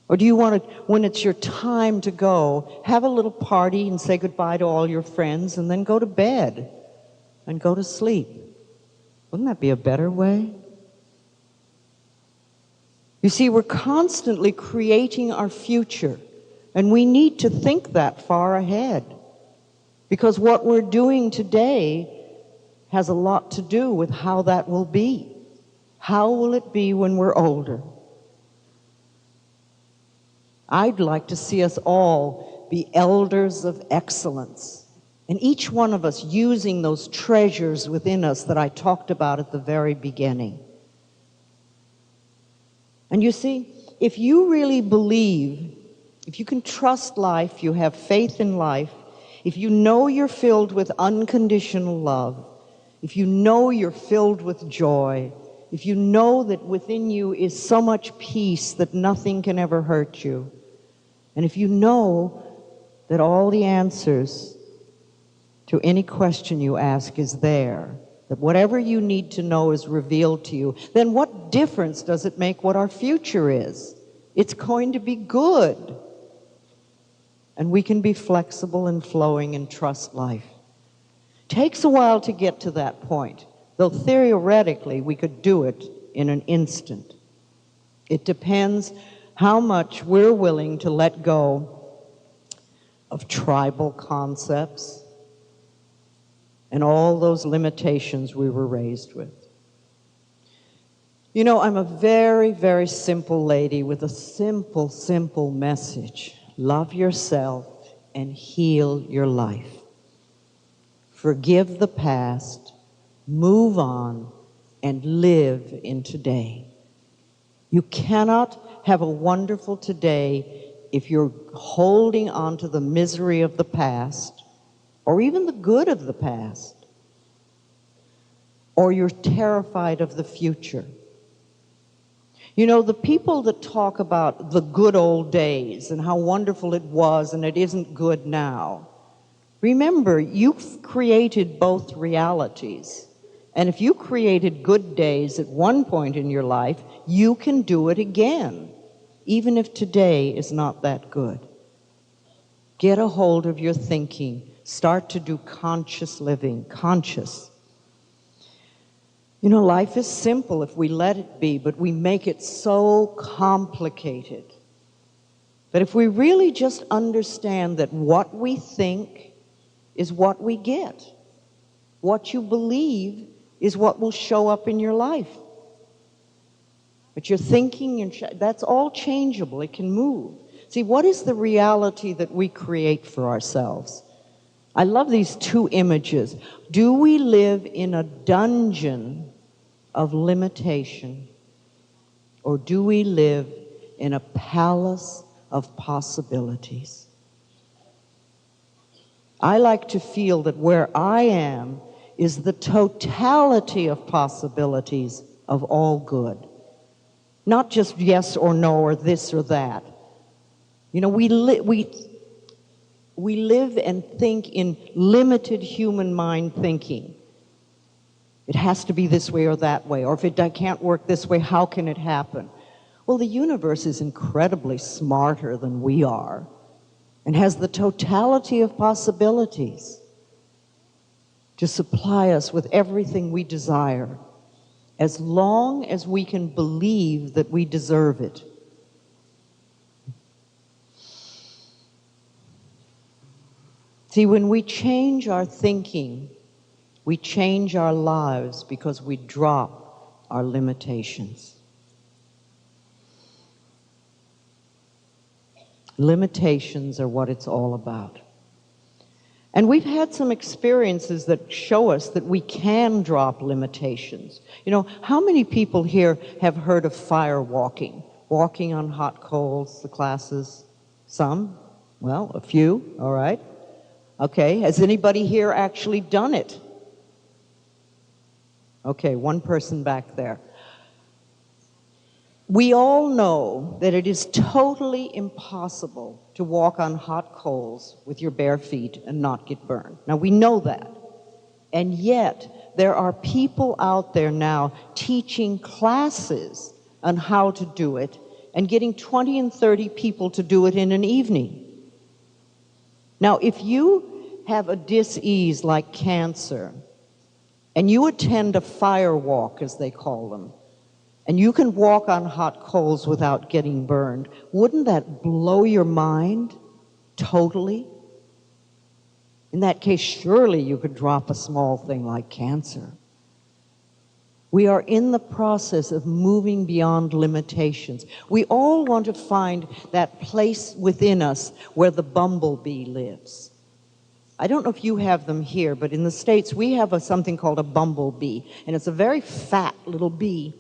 Or do you want to, when it's your time to go, have a little party and say goodbye to all your friends and then go to bed and go to sleep? Wouldn't that be a better way? You see, we're constantly creating our future, and we need to think that far ahead, because what we're doing today has a lot to do with how that will be. How will it be when we're older? I'd like to see us all be elders of excellence, and each one of us using those treasures within us that I talked about at the very beginning. And you see, if you really believe, if you can trust life, you have faith in life, if you know you're filled with unconditional love, if you know you're filled with joy, if you know that within you is so much peace that nothing can ever hurt you, and if you know that all the answers to any question you ask is there, that whatever you need to know is revealed to you, then what difference does it make what our future is? It's going to be good. And we can be flexible and flowing and trust life. Takes a while to get to that point, though theoretically we could do it in an instant. It depends how much we're willing to let go of tribal concepts and all those limitations we were raised with. You know, I'm a very, very simple lady with a simple, simple message. Love yourself and heal your life. Forgive the past, move on, and live in today. You cannot have a wonderful today if you're holding on to the misery of the past, or even the good of the past, or you're terrified of the future. You know, the people that talk about the good old days and how wonderful it was and it isn't good now, remember, you've created both realities. And if you created good days at one point in your life, you can do it again, even if today is not that good. Get a hold of your thinking. Start to do conscious living, conscious. You know, life is simple if we let it be, but we make it so complicated. But if we really just understand that what we think is what we get, what you believe is what will show up in your life. But your thinking, and that's all changeable. It can move. See, what is the reality that we create for ourselves? I love these two images. Do we live in a dungeon of limitation, or do we live in a palace of possibilities? I like to feel that where I am is the totality of possibilities of all good. Not just yes or no or this or that. You know, we live and think in limited human mind thinking. It has to be this way or that way, or if it can't work this way, how can it happen? Well, the universe is incredibly smarter than we are and has the totality of possibilities to supply us with everything we desire, as long as we can believe that we deserve it. See, when we change our thinking, we change our lives because we drop our limitations. Limitations are what it's all about. And we've had some experiences that show us that we can drop limitations. You know, how many people here have heard of fire walking? Walking on hot coals, the classes? Some? Well, a few, all right. Okay, has anybody here actually done it? Okay, one person back there. We all know that it is totally impossible to walk on hot coals with your bare feet and not get burned. Now, we know that. And yet, there are people out there now teaching classes on how to do it and getting 20 and 30 people to do it in an evening. Now, if you have a dis-ease like cancer, and you attend a fire walk, as they call them, and you can walk on hot coals without getting burned, wouldn't that blow your mind totally? In that case, surely you could drop a small thing like cancer. We are in the process of moving beyond limitations. We all want to find that place within us where the bumblebee lives. I don't know if you have them here, but in the States we have something called a bumblebee, and it's a very fat little bee,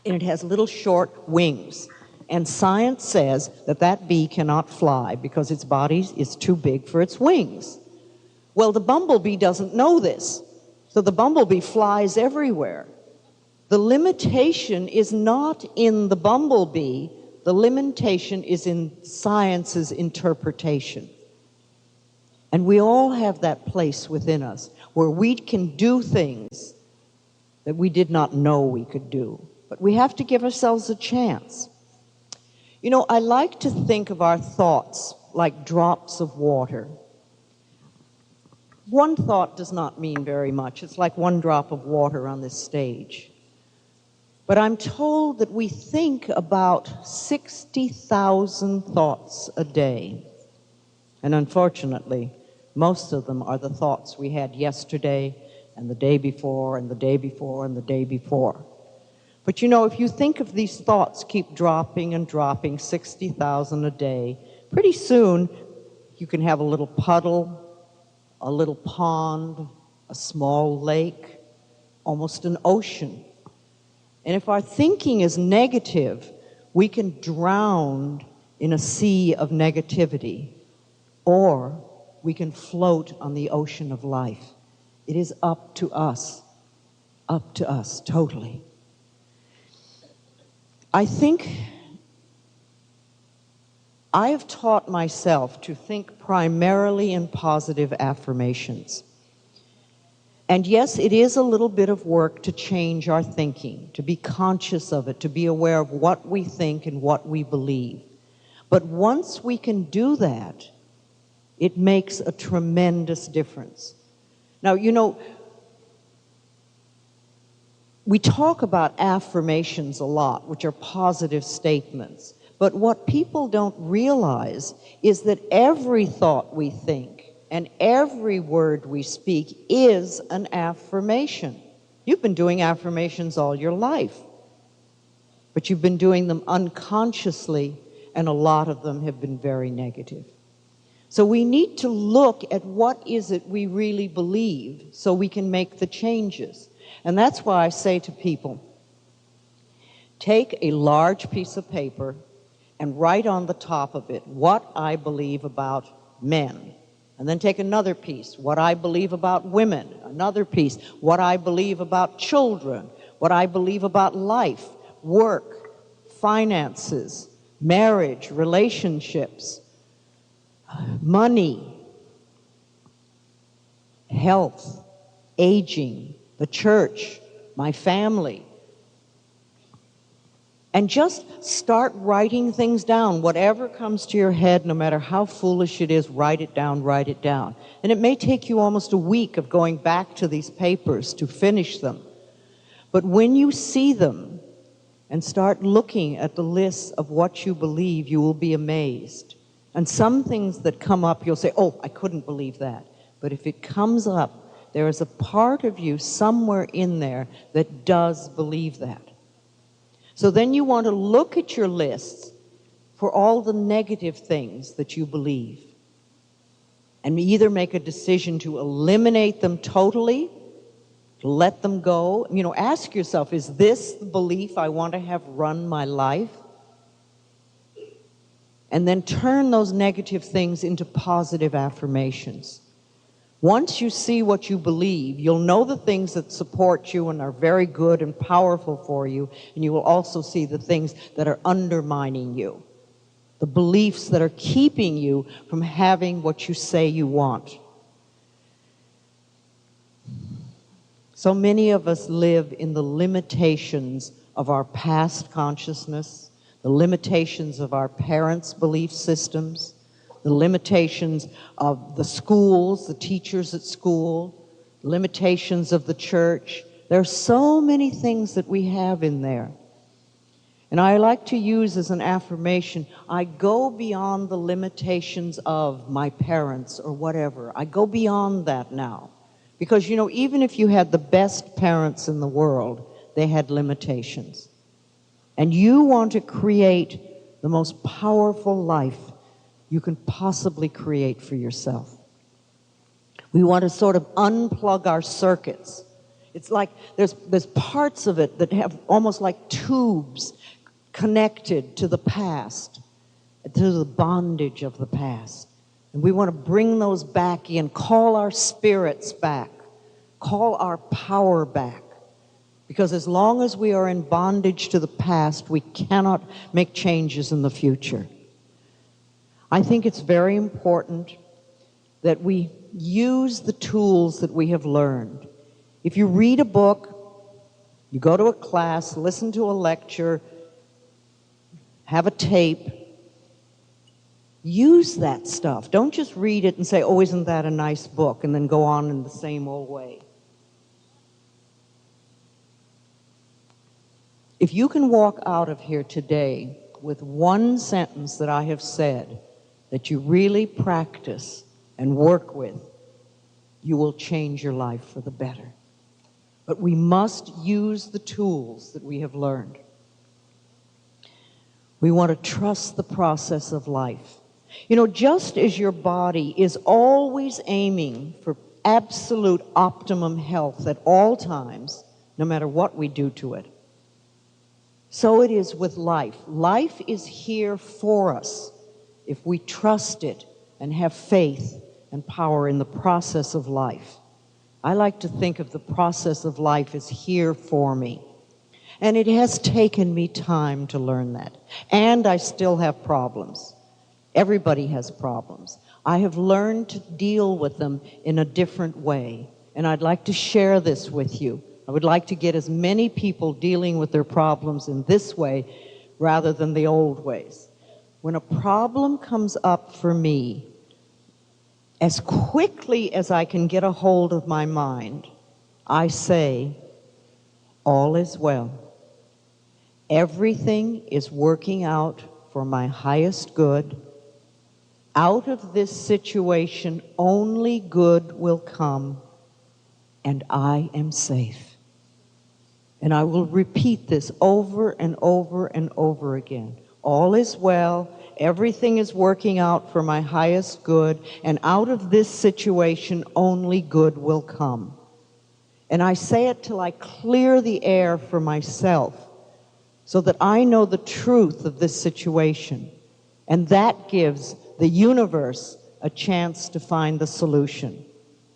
and it has little short wings. And science says that that bee cannot fly because its body is too big for its wings. Well, the bumblebee doesn't know this, so the bumblebee flies everywhere. The limitation is not in the bumblebee, the limitation is in science's interpretation. And we all have that place within us where we can do things that we did not know we could do. But we have to give ourselves a chance. You know, I like to think of our thoughts like drops of water. One thought does not mean very much. It's like one drop of water on this stage. But I'm told that we think about 60,000 thoughts a day. And unfortunately, most of them are the thoughts we had yesterday and the day before and the day before and the day before. But you know, if you think of these thoughts keep dropping and dropping, 60,000 a day, pretty soon you can have a little puddle, a little pond, a small lake, almost an ocean. And if our thinking is negative, we can drown in a sea of negativity, or we can float on the ocean of life. It is up to us totally. I think I have taught myself to think primarily in positive affirmations. And yes, it is a little bit of work to change our thinking, to be conscious of it, to be aware of what we think and what we believe. But once we can do that, it makes a tremendous difference. Now, you know, We talk about affirmations a lot, which are positive statements. But what people don't realize is that every thought we think and every word we speak is an affirmation. You've been doing affirmations all your life, but you've been doing them unconsciously, and a lot of them have been very negative. So we need to look at what is it we really believe so we can make the changes. And that's why I say to people, take a large piece of paper and write on the top of it what I believe about men. And then take another piece, what I believe about women. Another piece, what I believe about children. What I believe about life, work, finances, marriage, relationships, money, health, aging, the church, my family. And just start writing things down. Whatever comes to your head, no matter how foolish it is, write it down, write it down. And it may take you almost a week of going back to these papers to finish them. But when you see them and start looking at the lists of what you believe, you will be amazed. And some things that come up, you'll say, oh, I couldn't believe that. But if it comes up, there is a part of you somewhere in there that does believe that. So then you want to look at your lists for all the negative things that you believe and either make a decision to eliminate them totally, to let them go. You know, ask yourself, is this the belief I want to have run my life? And then turn those negative things into positive affirmations. Once you see what you believe, you'll know the things that support you and are very good and powerful for you, and you will also see the things that are undermining you, the beliefs that are keeping you from having what you say you want. So many of us live in the limitations of our past consciousness, the limitations of our parents' belief systems, the limitations of the schools, the teachers at school, limitations of the church. There are so many things that we have in there. And I like to use as an affirmation, I go beyond the limitations of my parents or whatever. I go beyond that now. Because, you know, even if you had the best parents in the world, they had limitations. And you want to create the most powerful life you can possibly create for yourself. We want to sort of unplug our circuits. It's like there's parts of it that have almost like tubes connected to the past, to the bondage of the past. And we want to bring those back in, call our spirits back, call our power back. Because as long as we are in bondage to the past, we cannot make changes in the future. I think it's very important that we use the tools that we have learned. If you read a book, you go to a class, listen to a lecture, have a tape, use that stuff. Don't just read it and say, oh, isn't that a nice book, and then go on in the same old way. If you can walk out of here today with one sentence that I have said that you really practice and work with, you will change your life for the better. But we must use the tools that we have learned. We want to trust the process of life. You know, just as your body is always aiming for absolute optimum health at all times, no matter what we do to it, so it is with life. Life is here for us if we trust it and have faith and power in the process of life. I like to think of the process of life as here for me. And it has taken me time to learn that. And I still have problems. Everybody has problems. I have learned to deal with them in a different way. And I'd like to share this with you. I would like to get as many people dealing with their problems in this way rather than the old ways. When a problem comes up for me, as quickly as I can get a hold of my mind, I say, All is well. Everything is working out for my highest good. Out of this situation, only good will come, and I am safe. And I will repeat this over and over and over again. All is well. Everything is working out for my highest good, and out of this situation, only good will come. And I say it till I clear the air for myself, so that I know the truth of this situation. And that gives the universe a chance to find the solution.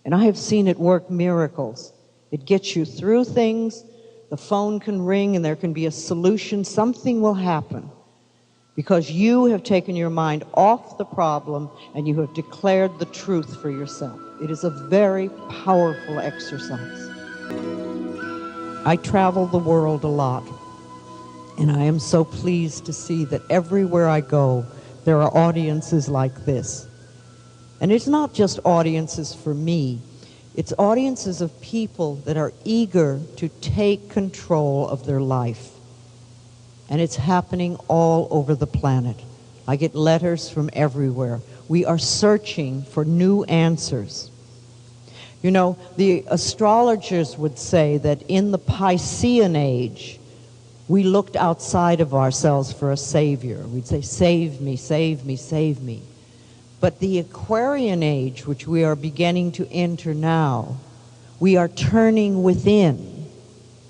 And I have seen it work miracles. It gets you through things, the phone can ring and there can be a solution, something will happen. Because you have taken your mind off the problem and you have declared the truth for yourself. It is a very powerful exercise. I travel the world a lot. And I am so pleased to see that everywhere I go, there are audiences like this. And it's not just audiences for me. It's audiences of people that are eager to take control of their life. And it's happening all over the planet. I get letters from everywhere. We are searching for new answers. You know, the astrologers would say that in the Piscean age, we looked outside of ourselves for a savior. We'd say, save me, save me, save me. But the Aquarian age, which we are beginning to enter now, we are turning within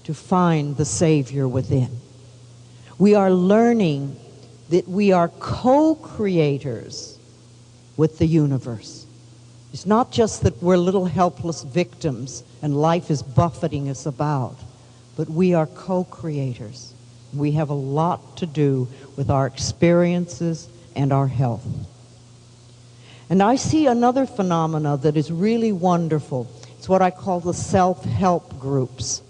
to find the savior within. We are learning that we are co-creators with the universe. It's not just that we're little helpless victims and life is buffeting us about, but we are co-creators. We have a lot to do with our experiences and our health. And I see another phenomena that is really wonderful. It's what I call the self-help groups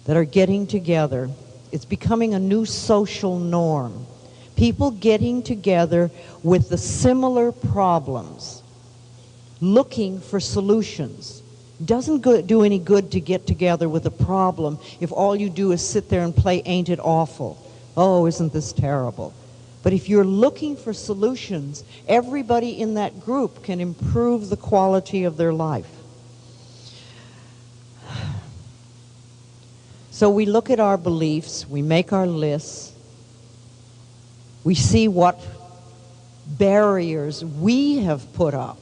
that are getting together. It's becoming a new social norm. People getting together with the similar problems, looking for solutions. It doesn't do any good to get together with a problem if all you do is sit there and play Ain't It Awful? Oh, isn't this terrible? But if you're looking for solutions, everybody in that group can improve the quality of their life. So we look at our beliefs, we make our lists, we see what barriers we have put up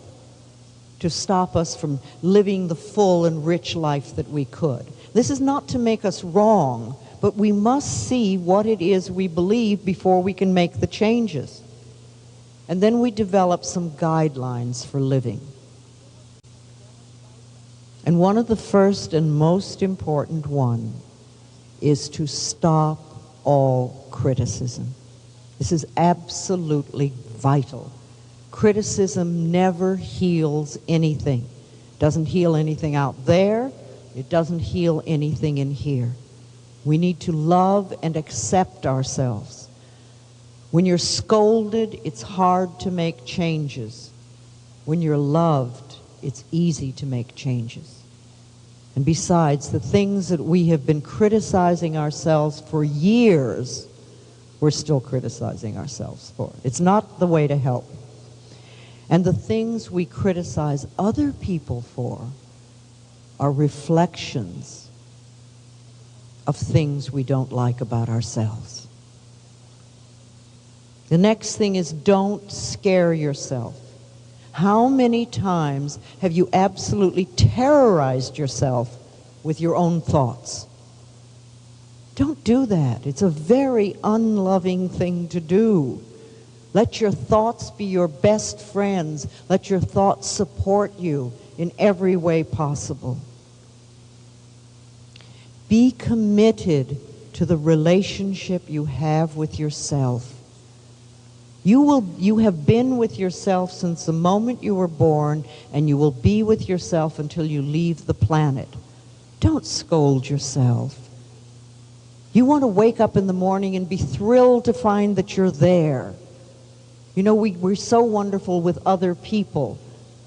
to stop us from living the full and rich life that we could. This is not to make us wrong, but we must see what it is we believe before we can make the changes. And then we develop some guidelines for living. And one of the first and most important one is to stop all criticism. This is absolutely vital. Criticism never heals anything. It doesn't heal anything out there. It doesn't heal anything in here. We need to love and accept ourselves. When you're scolded, it's hard to make changes. When you're loved, it's easy to make changes. And besides, the things that we have been criticizing ourselves for years, we're still criticizing ourselves for. It's not the way to help. And the things we criticize other people for are reflections of things we don't like about ourselves. The next thing is, don't scare yourself. How many times have you absolutely terrorized yourself with your own thoughts? Don't do that. It's a very unloving thing to do. Let your thoughts be your best friends. Let your thoughts support you in every way possible. Be committed to the relationship you have with yourself. You have been with yourself since the moment you were born, and you will be with yourself until you leave the planet. Don't scold yourself. You want to wake up in the morning and be thrilled to find that you're there. You know, we're so wonderful with other people,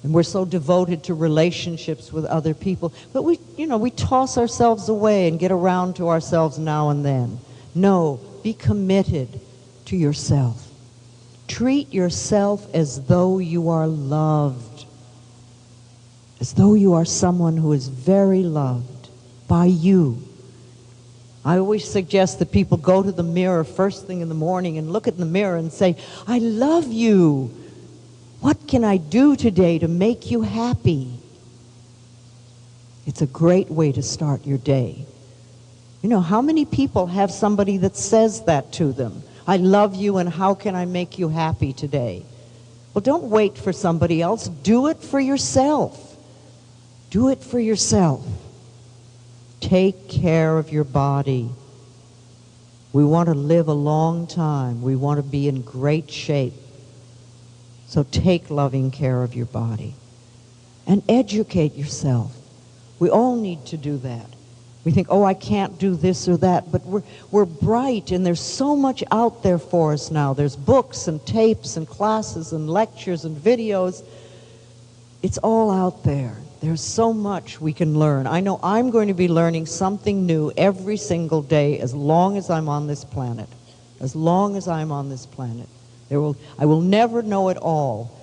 And we're so devoted to relationships with other people. But we toss ourselves away and get around to ourselves now and then. No, be committed to yourself. Treat yourself as though you are loved. As though you are someone who is very loved by you. I always suggest that people go to the mirror first thing in the morning and look at the mirror and say, I love you. What can I do today to make you happy? It's a great way to start your day. You know, how many people have somebody that says that to them? I love you, and how can I make you happy today? Well, don't wait for somebody else. Do it for yourself. Do it for yourself. Take care of your body. We want to live a long time. We want to be in great shape. So take loving care of your body. And educate yourself. We all need to do that. We think, oh, I can't do this or that, but we're bright, and there's so much out there for us now. There's books and tapes and classes and lectures and videos. It's all out there. There's so much we can learn. I know I'm going to be learning something new every single day as long as I'm on this planet. As long as I'm on this planet. I will never know it all,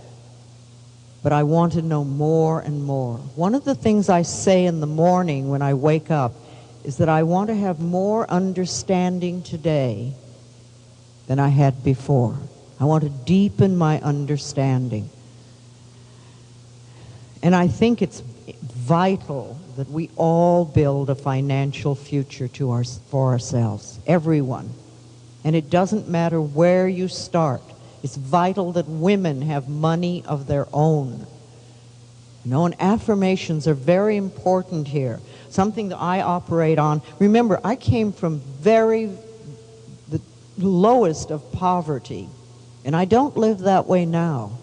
but I want to know more and more. One of the things I say in the morning when I wake up is that I want to have more understanding today than I had before. I want to deepen my understanding. And I think it's vital that we all build a financial future for ourselves, everyone. And it doesn't matter where you start. It's vital that women have money of their own. You know, and affirmations are very important here. Something that I operate on. Remember, I came from the lowest of poverty, and I don't live that way now.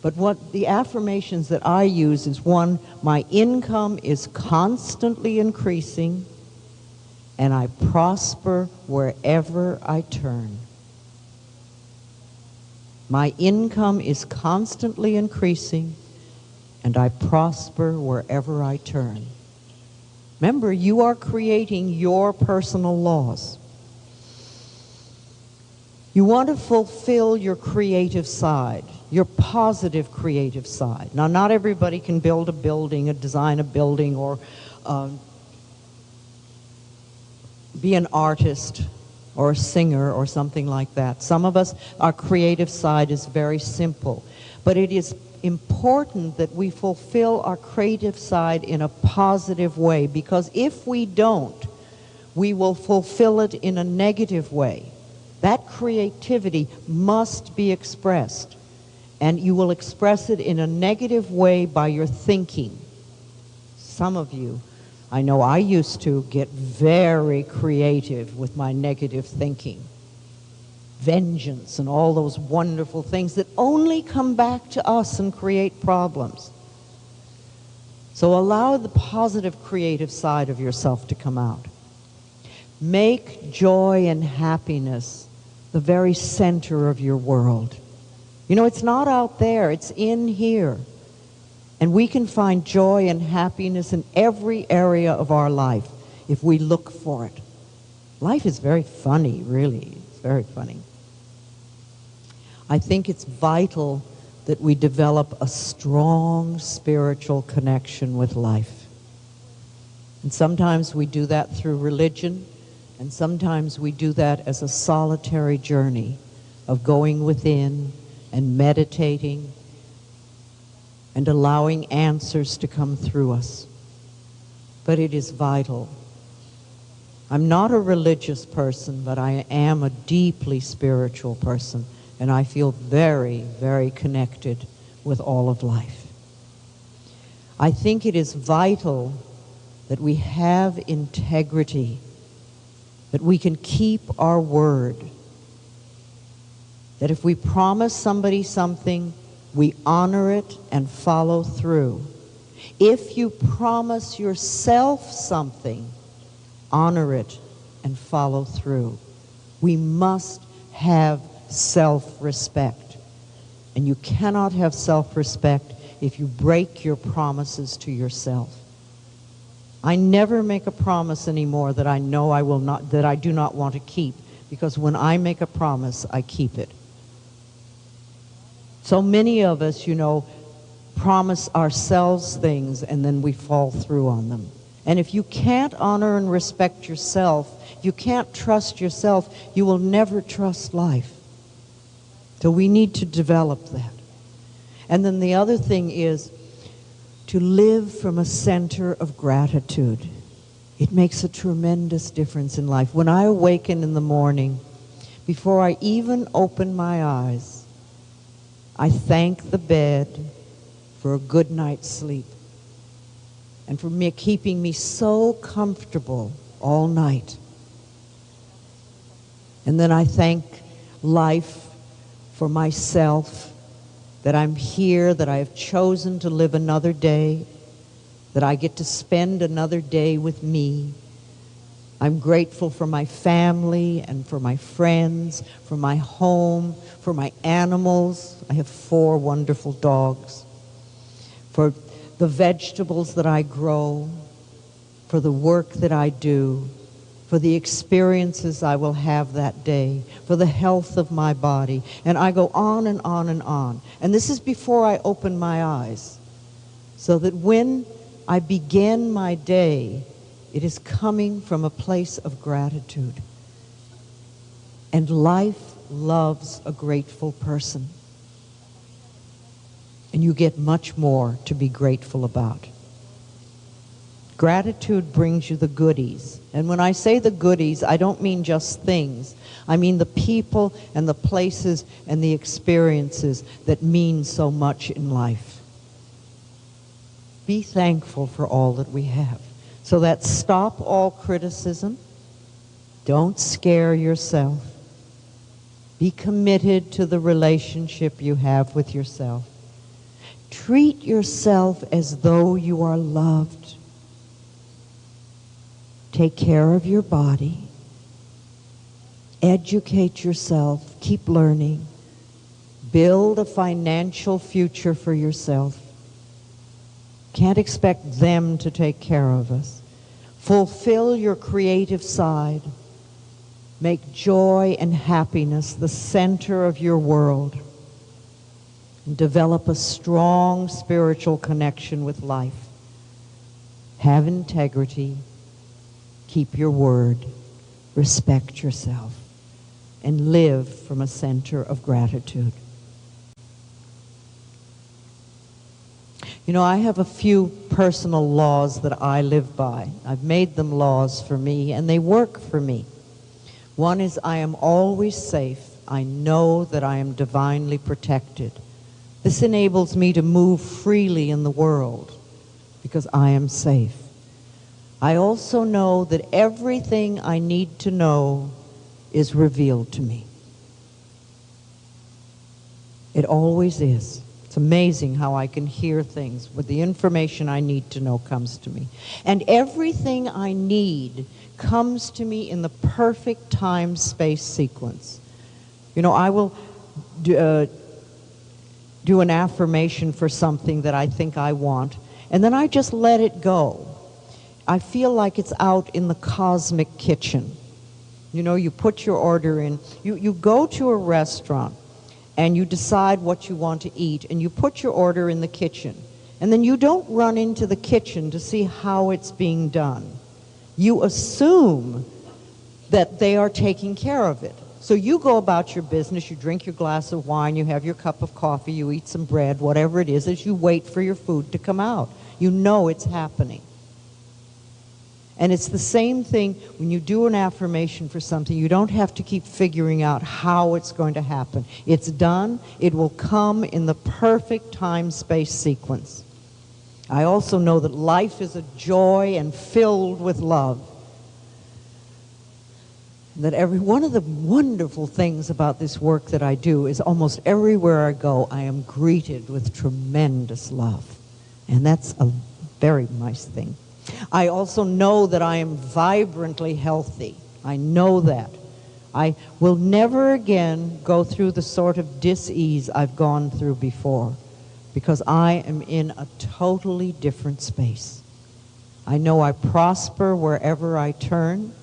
But what the affirmations that I use is, one, my income is constantly increasing, and I prosper wherever I turn. My income is constantly increasing, and I prosper wherever I turn. Remember, you are creating your personal laws. You want to fulfill your creative side, your positive creative side. Now, not everybody can build a building, design a building, or be an artist or a singer or something like that. Some of us, our creative side is very simple. But it is important that we fulfill our creative side in a positive way, because if we don't, we will fulfill it in a negative way. That creativity must be expressed, and you will express it in a negative way by your thinking. Some of you, I know I used to get very creative with my negative thinking. Vengeance and all those wonderful things that only come back to us and create problems. So allow the positive creative side of yourself to come out. Make joy and happiness the very center of your world. You know, it's not out there, it's in here. And we can find joy and happiness in every area of our life if we look for it. Life is very funny, really. It's very funny. I think it's vital that we develop a strong spiritual connection with life. And sometimes we do that through religion, and sometimes we do that as a solitary journey of going within and meditating and allowing answers to come through us. But it is vital. I'm not a religious person, but I am a deeply spiritual person, and I feel very, very connected with all of life. I think it is vital that we have integrity, that we can keep our word, that if we promise somebody something, we honor it and follow through. If you promise yourself something, honor it and follow through. We must have self-respect. And you cannot have self-respect if you break your promises to yourself. I never make a promise anymore that I know I will not, that I do not want to keep, because when I make a promise, I keep it. So many of us, promise ourselves things and then we fall through on them. And if you can't honor and respect yourself, if you can't trust yourself, you will never trust life. So we need to develop that. And then the other thing is to live from a center of gratitude. It makes a tremendous difference in life. When I awaken in the morning, before I even open my eyes, I thank the bed for a good night's sleep and for me keeping me so comfortable all night. And then I thank life for myself, that I'm here, that I have chosen to live another day, that I get to spend another day with me. I'm grateful for my family and for my friends, for my home, for my animals. I have 4 wonderful dogs. For the vegetables that I grow, for the work that I do, for the experiences I will have that day, for the health of my body. And I go on and on and on. And this is before I open my eyes, so that when I begin my day, it is coming from a place of gratitude. And life loves a grateful person. And you get much more to be grateful about. Gratitude brings you the goodies. And when I say the goodies, I don't mean just things. I mean the people and the places and the experiences that mean so much in life. Be thankful for all that we have. So that stop all criticism. Don't scare yourself. Be committed to the relationship you have with yourself. Treat yourself as though you are loved. Take care of your body. Educate yourself. Keep learning. Build a financial future for yourself. Can't expect them to take care of us. Fulfill your creative side. Make joy and happiness the center of your world. And develop a strong spiritual connection with life. Have integrity. Keep your word. Respect yourself. And live from a center of gratitude. I have a few personal laws that I live by. I've made them laws for me, and they work for me. One is I am always safe. I know that I am divinely protected. This enables me to move freely in the world because I am safe. I also know that everything I need to know is revealed to me. It always is. It's amazing how I can hear things, but the information I need to know comes to me. And everything I need comes to me in the perfect time-space sequence. I will do an affirmation for something that I think I want, and then I just let it go. I feel like it's out in the cosmic kitchen. You put your order in. You go to a restaurant, and you decide what you want to eat, and you put your order in the kitchen. And then you don't run into the kitchen to see how it's being done. You assume that they are taking care of it. So you go about your business, you drink your glass of wine, you have your cup of coffee, you eat some bread, whatever it is, as you wait for your food to come out. You know it's happening. And it's the same thing when you do an affirmation for something. You don't have to keep figuring out how it's going to happen. It's done. It will come in the perfect time-space sequence. I also know that life is a joy and filled with love. That every one of the wonderful things about this work that I do is almost everywhere I go, I am greeted with tremendous love. And that's a very nice thing. I also know that I am vibrantly healthy. I know that. I will never again go through the sort of dis-ease I've gone through before. because I am in a totally different space. I know I prosper wherever I turn.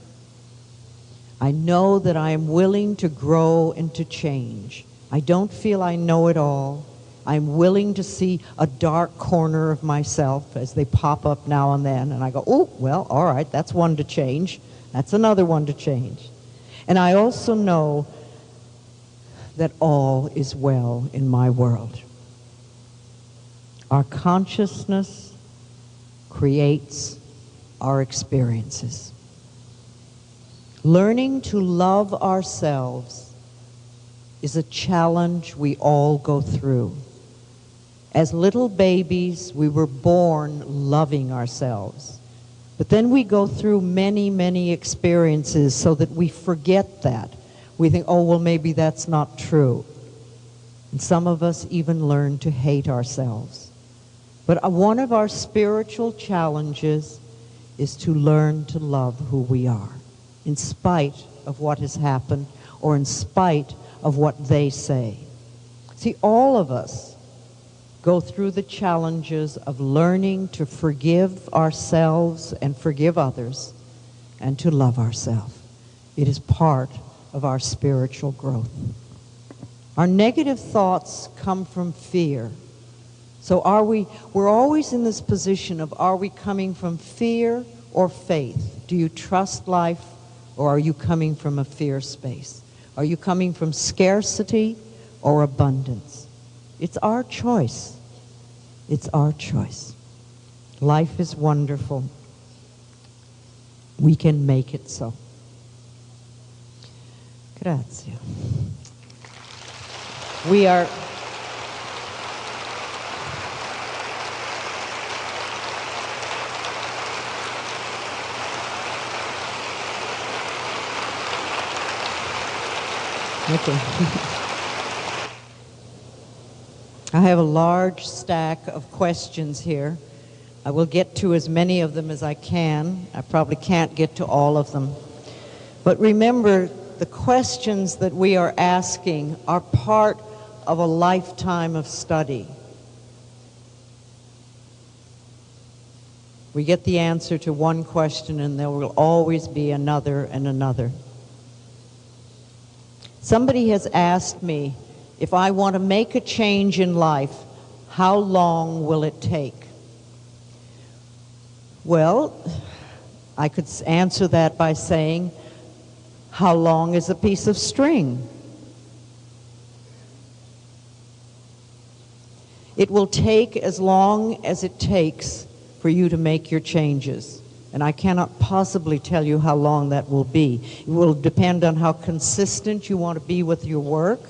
I know that I am willing to grow and to change. I don't feel I know it all. I'm willing to see a dark corner of myself as they pop up now and then, and I go, oh, well, all right, that's one to change. That's another one to change. And I also know that all is well in my world. Our consciousness creates our experiences. Learning to love ourselves is a challenge we all go through. As little babies, we were born loving ourselves. But then we go through many, many experiences so that we forget that. We think, oh, well, maybe that's not true. And some of us even learn to hate ourselves. But one of our spiritual challenges is to learn to love who we are, in spite of what has happened or in spite of what they say. See, all of us go through the challenges of learning to forgive ourselves and forgive others and to love ourselves. It is part of our spiritual growth. Our negative thoughts come from fear. So we're always in this position of, are we coming from fear or faith? Do you trust life, or are you coming from a fear space? Are you coming from scarcity or abundance? It's our choice. It's our choice. Life is wonderful. We can make it so. Grazie. We are... Okay. I have a large stack of questions here. I will get to as many of them as I can. I probably can't get to all of them. But remember, the questions that we are asking are part of a lifetime of study. We get the answer to one question, and there will always be another and another. Somebody has asked me, if I want to make a change in life, how long will it take? Well, I could answer that by saying, how long is a piece of string? It will take as long as it takes for you to make your changes. And I cannot possibly tell you how long that will be. It will depend on how consistent you want to be with your work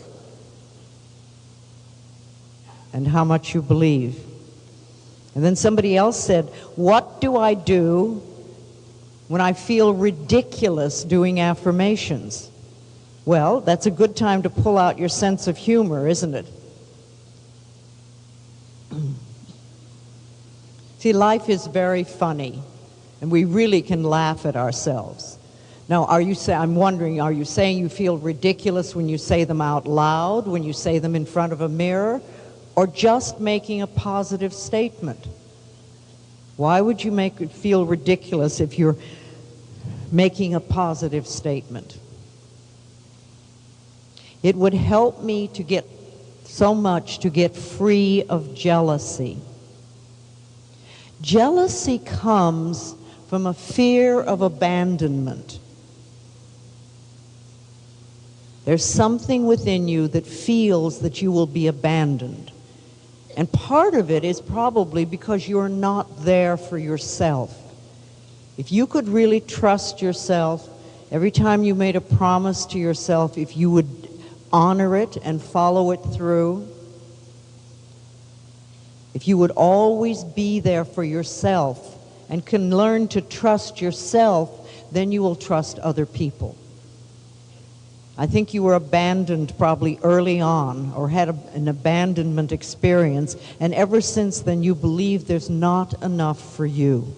and how much you believe. And then somebody else said, what do I do when I feel ridiculous doing affirmations? Well, that's a good time to pull out your sense of humor, isn't it? See, life is very funny, and we really can laugh at ourselves. Now, I'm wondering, are you saying you feel ridiculous when you say them out loud, when you say them in front of a mirror, or just making a positive statement? Why would you make it feel ridiculous if you're making a positive statement? It would help me to get free of jealousy. Jealousy comes from a fear of abandonment. There's something within you that feels that you will be abandoned. And part of it is probably because you're not there for yourself. If you could really trust yourself, every time you made a promise to yourself, if you would honor it and follow it through, if you would always be there for yourself and can learn to trust yourself, then you will trust other people. I think you were abandoned probably early on or had an abandonment experience, and ever since then you believe there's not enough for you.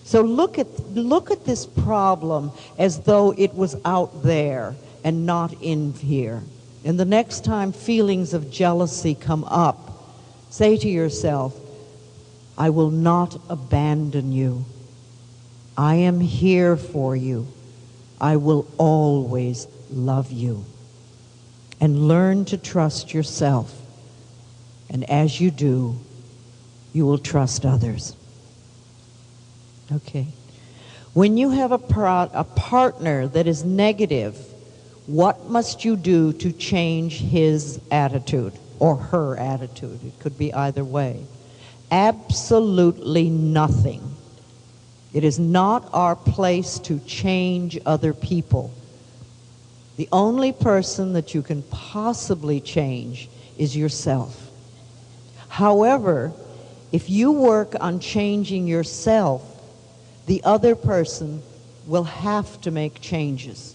So look at this problem as though it was out there and not in here. And the next time feelings of jealousy come up, Say to yourself, I will not abandon you. I am here for you. I will always love you. And learn to trust yourself. And as you do, you will trust others. Okay. When you have a partner that is negative, what must you do to change his attitude or her attitude? It could be either way. Absolutely nothing. It is not our place to change other people. The only person that you can possibly change is yourself. However, if you work on changing yourself, the other person will have to make changes.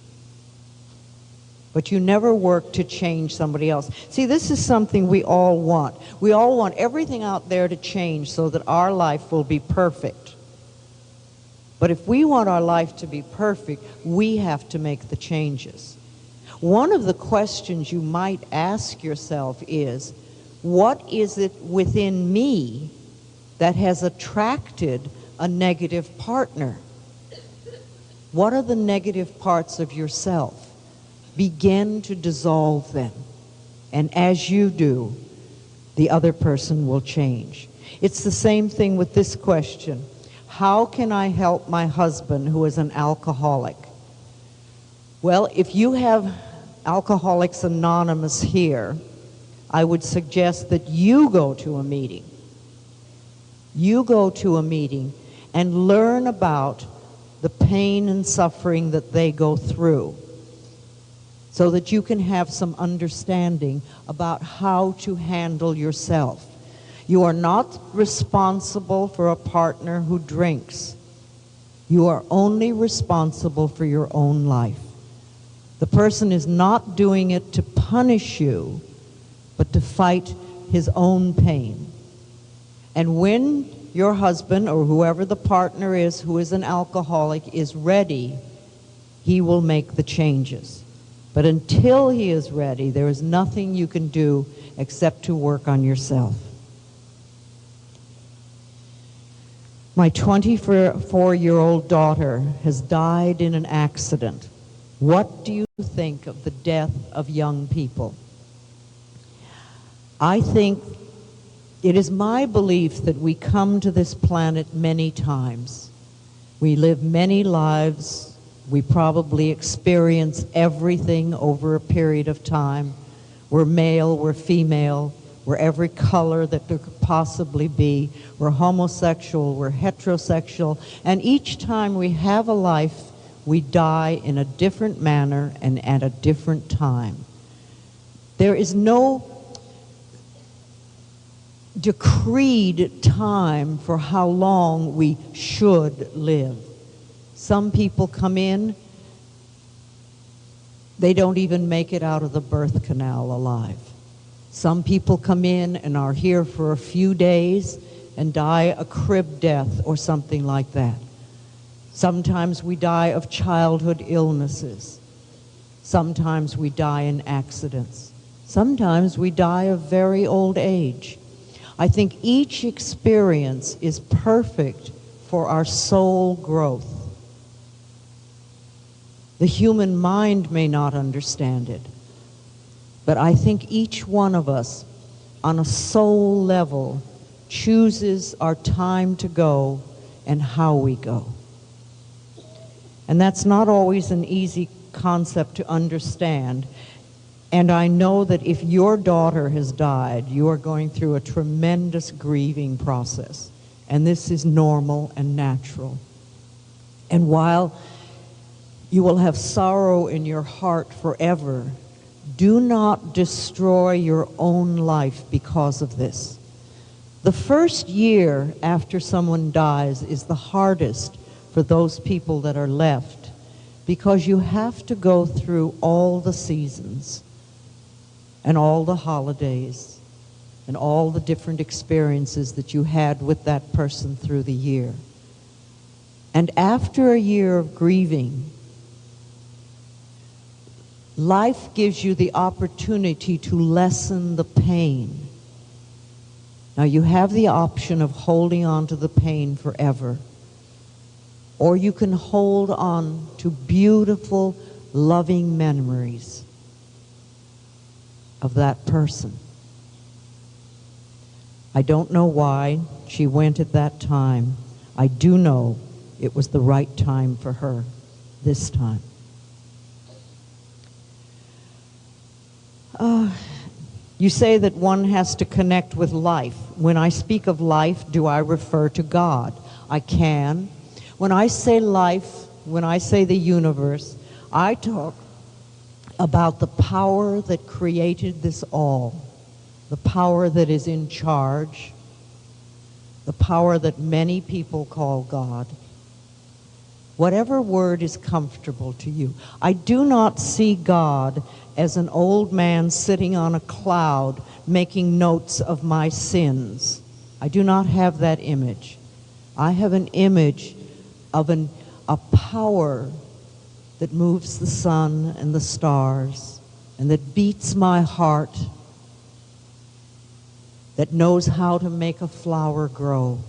But you never work to change somebody else. See, this is something we all want. We all want everything out there to change so that our life will be perfect. But if we want our life to be perfect, we have to make the changes. One of the questions you might ask yourself is, what is it within me that has attracted a negative partner? What are the negative parts of yourself? Begin to dissolve them. And as you do, the other person will change. It's the same thing with this question. How can I help my husband who is an alcoholic? Well, if you have Alcoholics Anonymous here, I would suggest that you go to a meeting. You go to a meeting and learn about the pain and suffering that they go through so that you can have some understanding about how to handle yourself. You are not responsible for a partner who drinks. You are only responsible for your own life. The person is not doing it to punish you, but to fight his own pain. And when your husband or whoever the partner is who is an alcoholic is ready, he will make the changes. But until he is ready, there is nothing you can do except to work on yourself. My 24-year-old daughter has died in an accident. What do you think of the death of young people? I think it is my belief that we come to this planet many times. We live many lives. We probably experience everything over a period of time. We're male, we're female, we're every color that there could possibly be. We're homosexual, we're heterosexual, and each time we have a life, we die in a different manner and at a different time. There is no decreed time for how long we should live. Some people come in, they don't even make it out of the birth canal alive. Some people come in and are here for a few days and die a crib death or something like that. Sometimes we die of childhood illnesses. Sometimes we die in accidents. Sometimes we die of very old age. I think each experience is perfect for our soul growth. The human mind may not understand it, but I think each one of us, on a soul level, chooses our time to go and how we go. And that's not always an easy concept to understand. And I know that if your daughter has died, you are going through a tremendous grieving process. And this is normal and natural. And while you will have sorrow in your heart forever, do not destroy your own life because of this. The first year after someone dies is the hardest for those people that are left, because you have to go through all the seasons and all the holidays and all the different experiences that you had with that person through the year. And after a year of grieving, life gives you the opportunity to lessen the pain. Now you have the option of holding on to the pain forever, or you can hold on to beautiful, loving memories of that person. I don't know why she went at that time. I do know it was the right time for her this time. You say that one has to connect with life. When I speak of life, do I refer to God? I can. When I say life, when I say the universe, I talk about the power that created this all, the power that is in charge, the power that many people call God. Whatever word is comfortable to you. I do not see God as an old man sitting on a cloud making notes of my sins. I do not have that image. I have an image of a power that moves the sun and the stars and that beats my heart, that knows how to make a flower grow,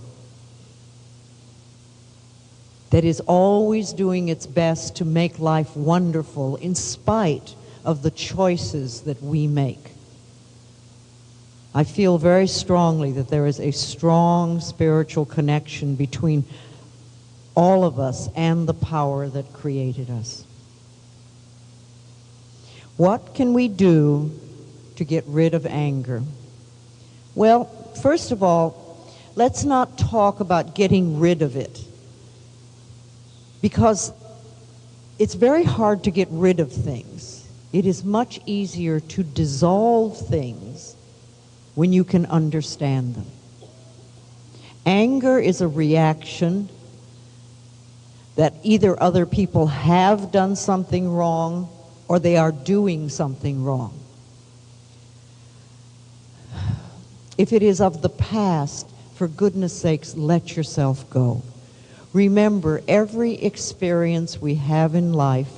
that is always doing its best to make life wonderful in spite of the choices that we make. I feel very strongly that there is a strong spiritual connection between all of us and the power that created us. What can we do to get rid of anger? Well, first of all, let's not talk about getting rid of it, because it's very hard to get rid of things. It is much easier to dissolve things when you can understand them. Anger is a reaction that either other people have done something wrong or they are doing something wrong. If it is of the past, for goodness sakes, let yourself go. Remember, every experience we have in life,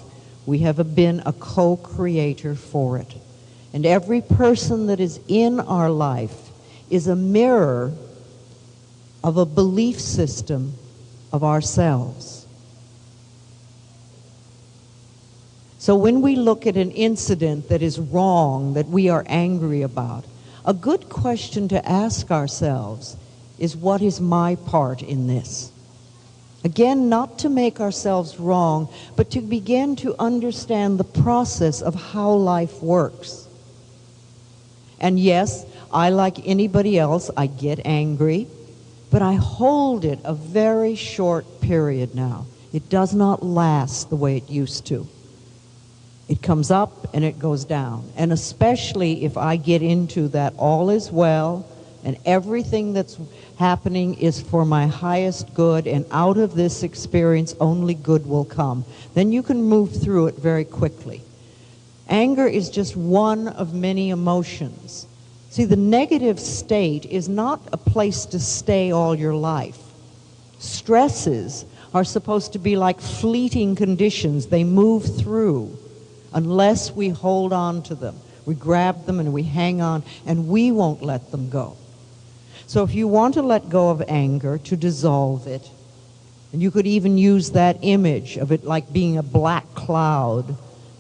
we have been a co-creator for it. And every person that is in our life is a mirror of a belief system of ourselves. So when we look at an incident that is wrong, that we are angry about, a good question to ask ourselves is, what is my part in this? Again, not to make ourselves wrong, but to begin to understand the process of how life works. And yes, I, like anybody else, I get angry, but I hold it a very short period now. It does not last the way it used to. It comes up and it goes down. And especially if I get into that all is well and everything that's happening is for my highest good, and out of this experience only good will come, then you can move through it very quickly. Anger is just one of many emotions. See, the negative state is not a place to stay all your life. Stresses are supposed to be like fleeting conditions. They move through unless we hold on to them. We grab them and we hang on, and we won't let them go. So if you want to let go of anger, to dissolve it, and you could even use that image of it like being a black cloud,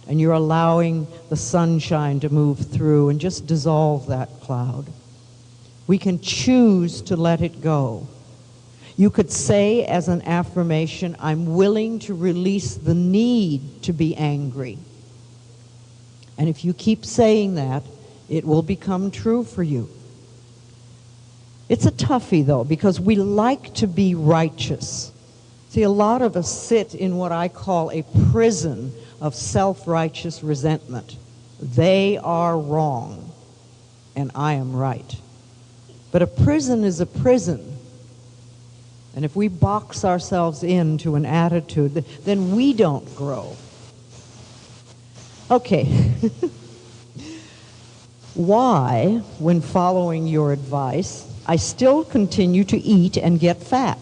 and you're allowing the sunshine to move through, and just dissolve that cloud. We can choose to let it go. You could say as an affirmation, I'm willing to release the need to be angry. And if you keep saying that, it will become true for you. It's a toughie, though, because we like to be righteous. See, a lot of us sit in what I call a prison of self-righteous resentment. They are wrong, and I am right. But a prison is a prison. And if we box ourselves into an attitude, then we don't grow. Okay. Why, when following your advice, I still continue to eat and get fat?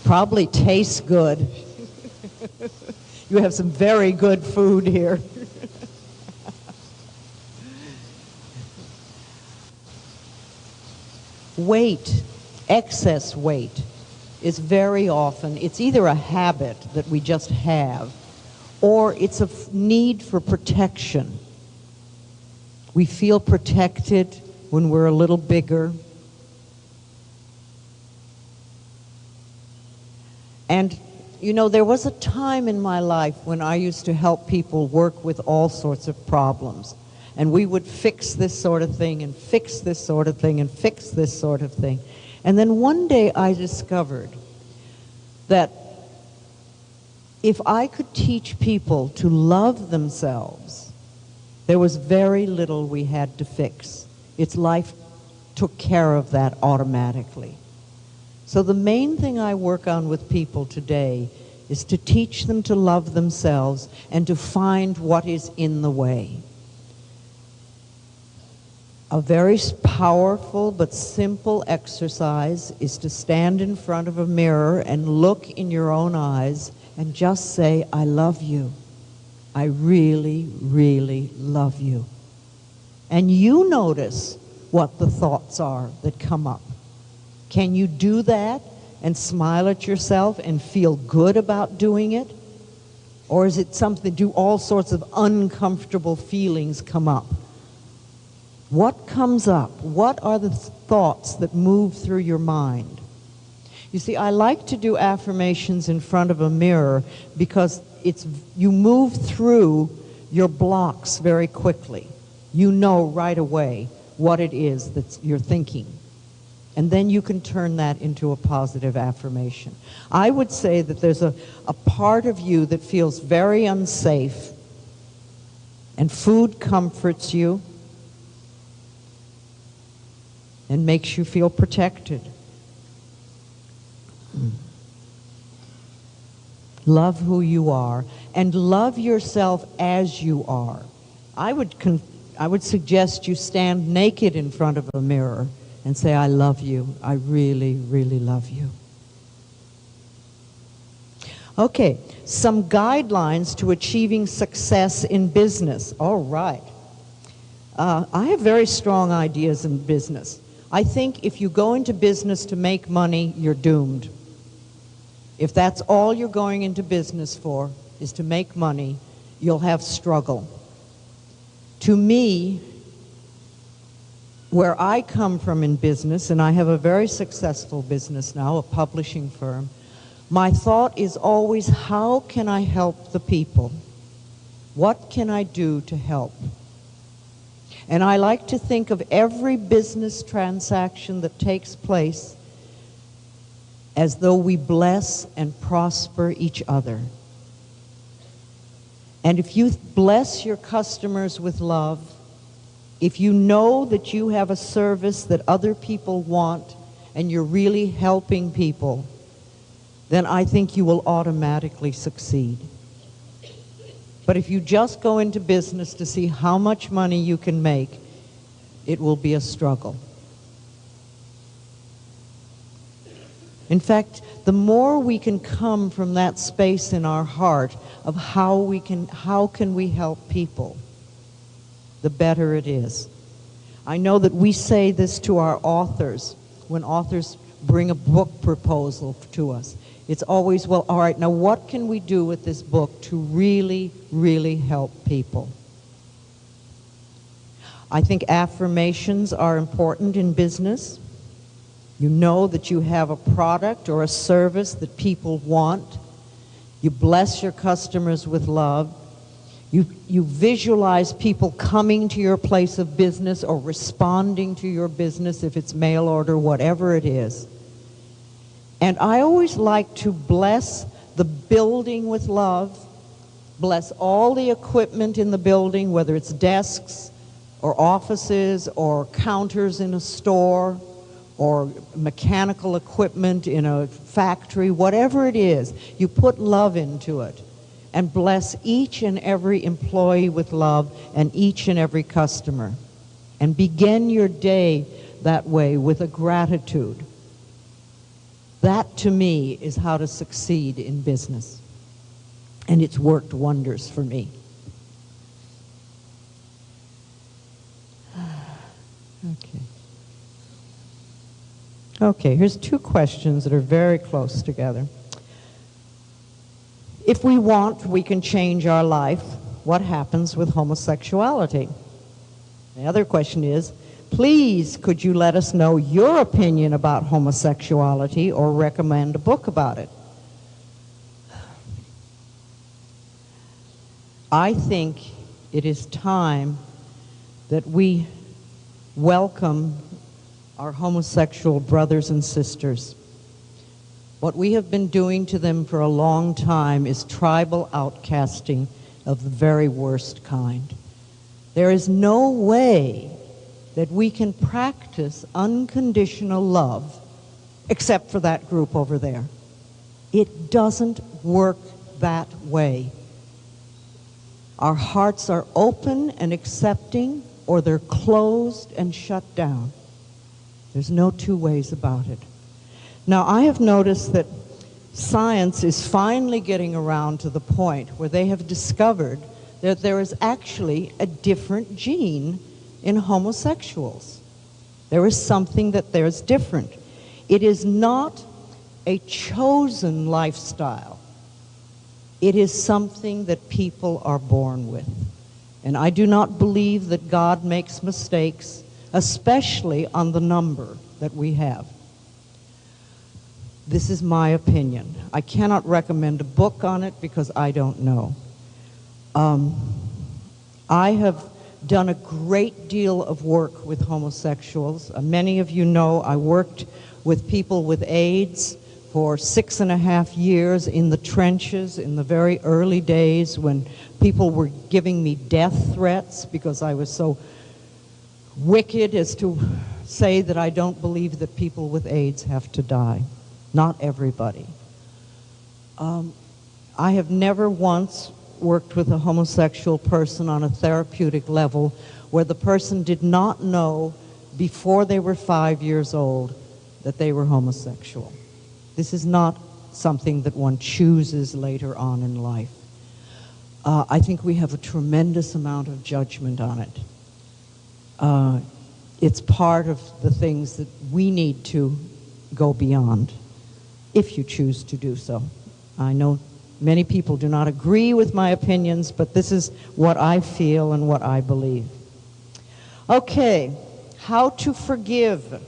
Probably tastes good. You have some very good food here. Weight, excess weight, is very often, it's either a habit that we just have, or it's a need for protection. We feel protected when we're a little bigger. And, you know, there was a time in my life when I used to help people work with all sorts of problems. And we would fix this sort of thing, and fix this sort of thing, and fix this sort of thing. And then one day I discovered that if I could teach people to love themselves, there was very little we had to fix. Its life took care of that automatically. So the main thing I work on with people today is to teach them to love themselves and to find what is in the way. A very powerful but simple exercise is to stand in front of a mirror and look in your own eyes and just say, I love you. I really, really love you. And you notice what the thoughts are that come up. Can you do that and smile at yourself and feel good about doing it? Or is it something, do all sorts of uncomfortable feelings come up? What comes up? What are the thoughts that move through your mind? You see, I like to do affirmations in front of a mirror because you move through your blocks very quickly. You know right away what it is that you're thinking. And then you can turn that into a positive affirmation. I would say that there's a part of you that feels very unsafe, and food comforts you and makes you feel protected. Love who you are, and love yourself as you are. I would suggest you stand naked in front of a mirror and say, I love you. I really, really love you. Okay, some guidelines to achieving success in business. All right. I have very strong ideas in business. I think if you go into business to make money, you're doomed. If that's all you're going into business for, is to make money, you'll have struggle. To me, where I come from in business, and I have a very successful business now, a publishing firm, my thought is always, how can I help the people? What can I do to help? And I like to think of every business transaction that takes place as though we bless and prosper each other. And if you bless your customers with love, if you know that you have a service that other people want and you're really helping people, then I think you will automatically succeed. But if you just go into business to see how much money you can make, it will be a struggle. In fact, the more we can come from that space in our heart of how can we help people, the better it is. I know that we say this to our authors when authors bring a book proposal to us. It's always, well, all right, now what can we do with this book to really, really help people? I think affirmations are important in business. You know that you have a product or a service that people want. You bless your customers with love. You visualize people coming to your place of business or responding to your business if it's mail order, whatever it is. And I always like to bless the building with love, bless all the equipment in the building, whether it's desks or offices or counters in a store or mechanical equipment in a factory, whatever it is, you put love into it. And bless each and every employee with love and each and every customer. And begin your day that way with a gratitude. That, to me, is how to succeed in business. And it's worked wonders for me. Okay, here's two questions that are very close together. If we want, we can change our life. What happens with homosexuality? The other question is, please, could you let us know your opinion about homosexuality or recommend a book about it? I think it is time that we welcome our homosexual brothers and sisters. What we have been doing to them for a long time is tribal outcasting of the very worst kind. There is no way that we can practice unconditional love except for that group over there. It doesn't work that way. Our hearts are open and accepting, or they're closed and shut down. There's no two ways about it. Now, I have noticed that science is finally getting around to the point where they have discovered that there is actually a different gene in homosexuals. There is something that there's different. It is not a chosen lifestyle. It is something that people are born with. And I do not believe that God makes mistakes, especially on the number that we have. This is my opinion. I cannot recommend a book on it because I don't know. I have done a great deal of work with homosexuals. Many of you know I worked with people with AIDS for 6.5 years in the trenches in the very early days when people were giving me death threats because I was so wicked as to say that I don't believe that people with AIDS have to die. Not everybody. I have never once worked with a homosexual person on a therapeutic level where the person did not know before they were 5 years old that they were homosexual. This is not something that one chooses later on in life. I think we have a tremendous amount of judgment on it. It's part of the things that we need to go beyond, if you choose to do so. I know many people do not agree with my opinions, but this is what I feel and what I believe. Okay, how to forgive.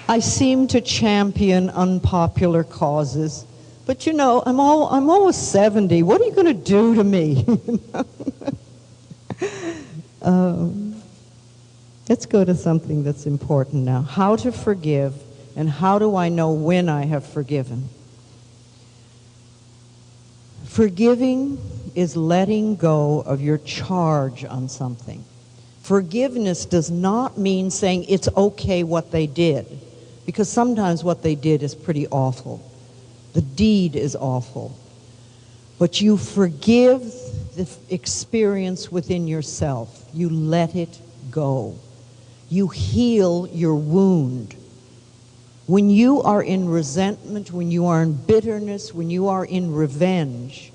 I seem to champion unpopular causes, but you know, I'm almost 70. What are you going to do to me? Let's go to something that's important now. How to forgive, and how do I know when I have forgiven? Forgiving is letting go of your charge on something. Forgiveness does not mean saying it's okay what they did, because sometimes what they did is pretty awful. The deed is awful. But you forgive the experience within yourself. You let it go. You heal your wound. When you are in resentment, when you are in bitterness, when you are in revenge,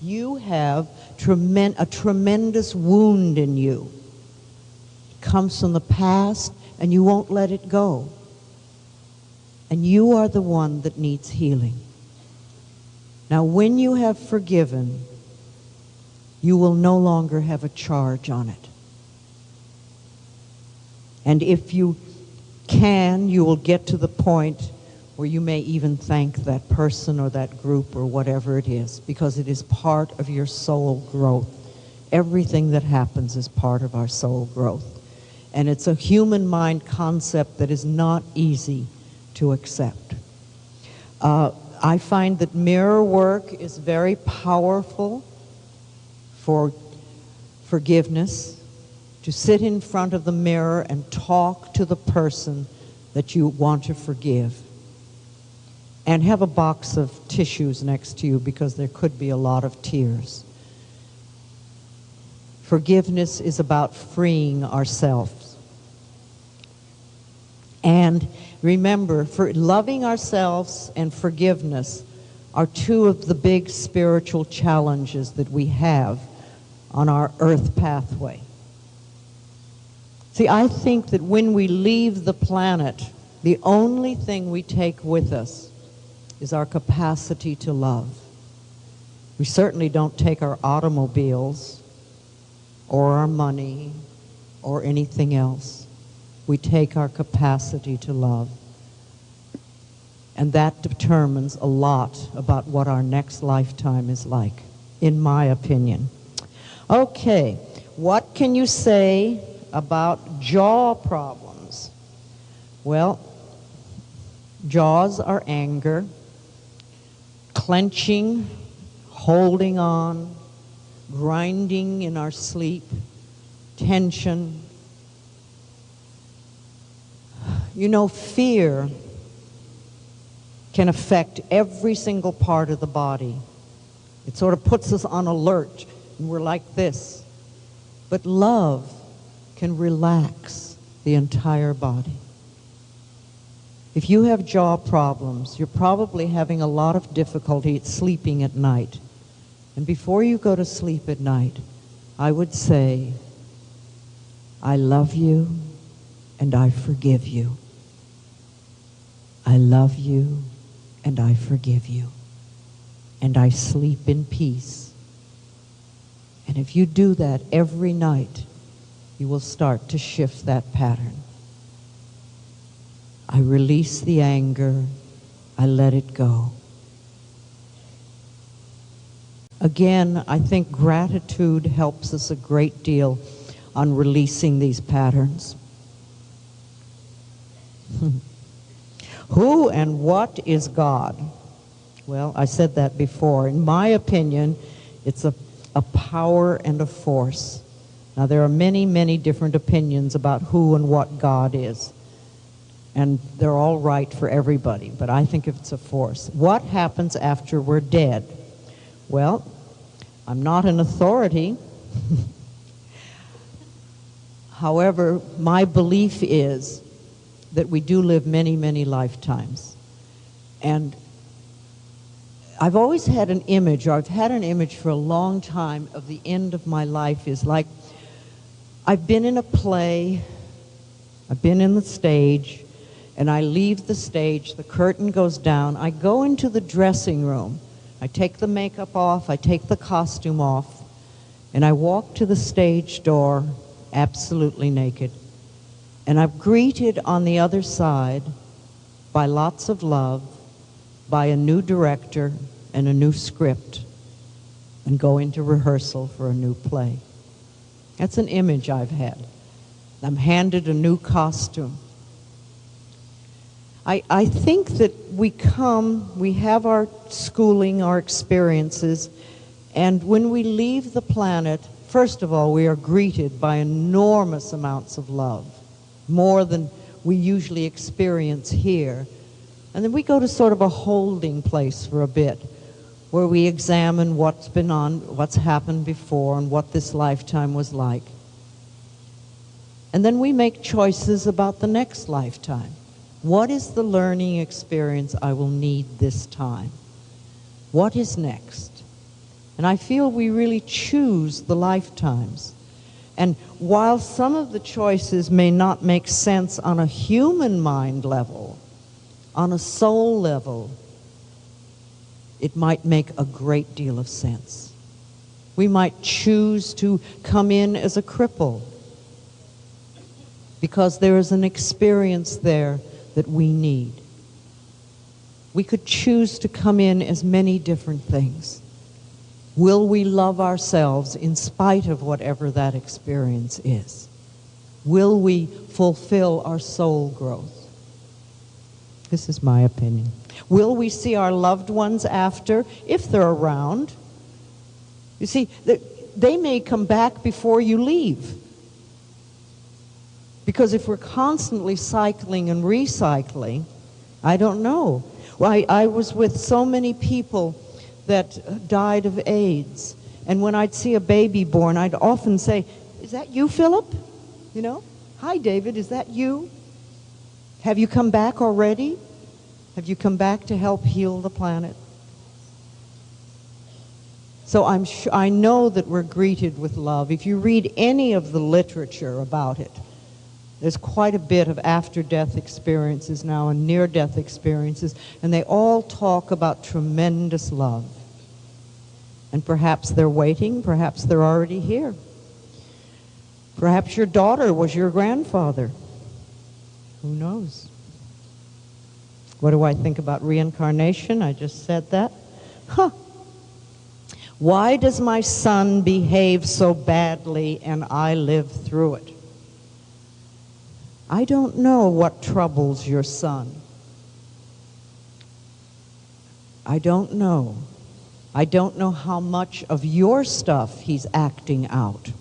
you have a tremendous wound in you. It comes from the past, and you won't let it go. And you are the one that needs healing. Now, when you have forgiven, you will no longer have a charge on it. And if you can, you will get to the point where you may even thank that person or that group or whatever it is, because it is part of your soul growth. Everything that happens is part of our soul growth. And it's a human mind concept that is not easy to accept. I find that mirror work is very powerful for forgiveness. To sit in front of the mirror and talk to the person that you want to forgive. And have a box of tissues next to you because there could be a lot of tears. Forgiveness is about freeing ourselves. And remember, for loving ourselves and forgiveness are two of the big spiritual challenges that we have on our earth pathway. See, I think that when we leave the planet, the only thing we take with us is our capacity to love. We certainly don't take our automobiles or our money or anything else. We take our capacity to love. And that determines a lot about what our next lifetime is like, in my opinion. Okay, what can you say about jaw problems? Well, jaws are anger, clenching, holding on, grinding in our sleep, tension. You know, fear can affect every single part of the body. It sort of puts us on alert, and we're like this. But love can relax the entire body. If you have jaw problems, you're probably having a lot of difficulty sleeping at night. And before you go to sleep at night, I would say, I love you and I forgive you. I love you and I forgive you. And I sleep in peace. And if you do that every night, you will start to shift that pattern. I release the anger. I let it go. Again, I think gratitude helps us a great deal on releasing these patterns. Who and what is God? Well, I said that before. In my opinion, it's a power and a force. Now, there are many, many different opinions about who and what God is. And they're all right for everybody, but I think it's a force. What happens after we're dead? Well, I'm not an authority. However, my belief is that we do live many, many lifetimes. And I've always had an image, or I've had an image for a long time, of the end of my life is like, I've been in a play, I've been in the stage, and I leave the stage, the curtain goes down, I go into the dressing room, I take the makeup off, I take the costume off, and I walk to the stage door absolutely naked. And I'm greeted on the other side by lots of love, by a new director and a new script, and go into rehearsal for a new play. That's an image I've had. I'm handed a new costume. I think that we have our schooling, our experiences, and when we leave the planet, first of all, we are greeted by enormous amounts of love, more than we usually experience here. And then we go to sort of a holding place for a bit, where we examine what's happened before and what this lifetime was like. And then we make choices about the next lifetime. What is the learning experience I will need this time? What is next? And I feel we really choose the lifetimes. And while some of the choices may not make sense on a human mind level, on a soul level, it might make a great deal of sense. We might choose to come in as a cripple because there is an experience there that we need. We could choose to come in as many different things. Will we love ourselves in spite of whatever that experience is? Will we fulfill our soul growth? This is my opinion. Will we see our loved ones after, if they're around? You see, they may come back before you leave. Because if we're constantly cycling and recycling, I don't know. Well, I was with so many people that died of AIDS, and when I'd see a baby born, I'd often say, "Is that you, Philip? You know, hi, David, is that you? Have you come back already? Have you come back to help heal the planet?" So I know that we're greeted with love. If you read any of the literature about it, there's quite a bit of after-death experiences now and near-death experiences, and they all talk about tremendous love. And perhaps they're waiting, perhaps they're already here. Perhaps your daughter was your grandfather. Who knows? What do I think about reincarnation? I just said that. Why does my son behave so badly and I live through it? I don't know what troubles your son. I don't know. I don't know how much of your stuff he's acting out.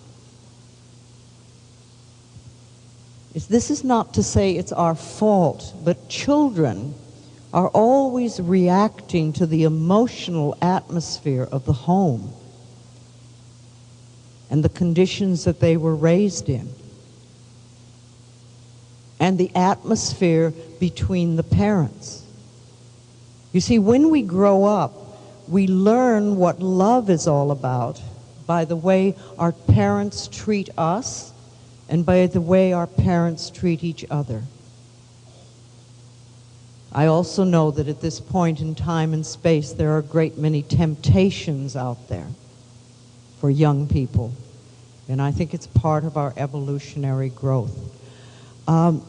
This is not to say it's our fault, but children are always reacting to the emotional atmosphere of the home and the conditions that they were raised in, and the atmosphere between the parents. You see, when we grow up, we learn what love is all about by the way our parents treat us and by the way our parents treat each other. I also know that at this point in time and space, there are a great many temptations out there for young people, and I think it's part of our evolutionary growth. I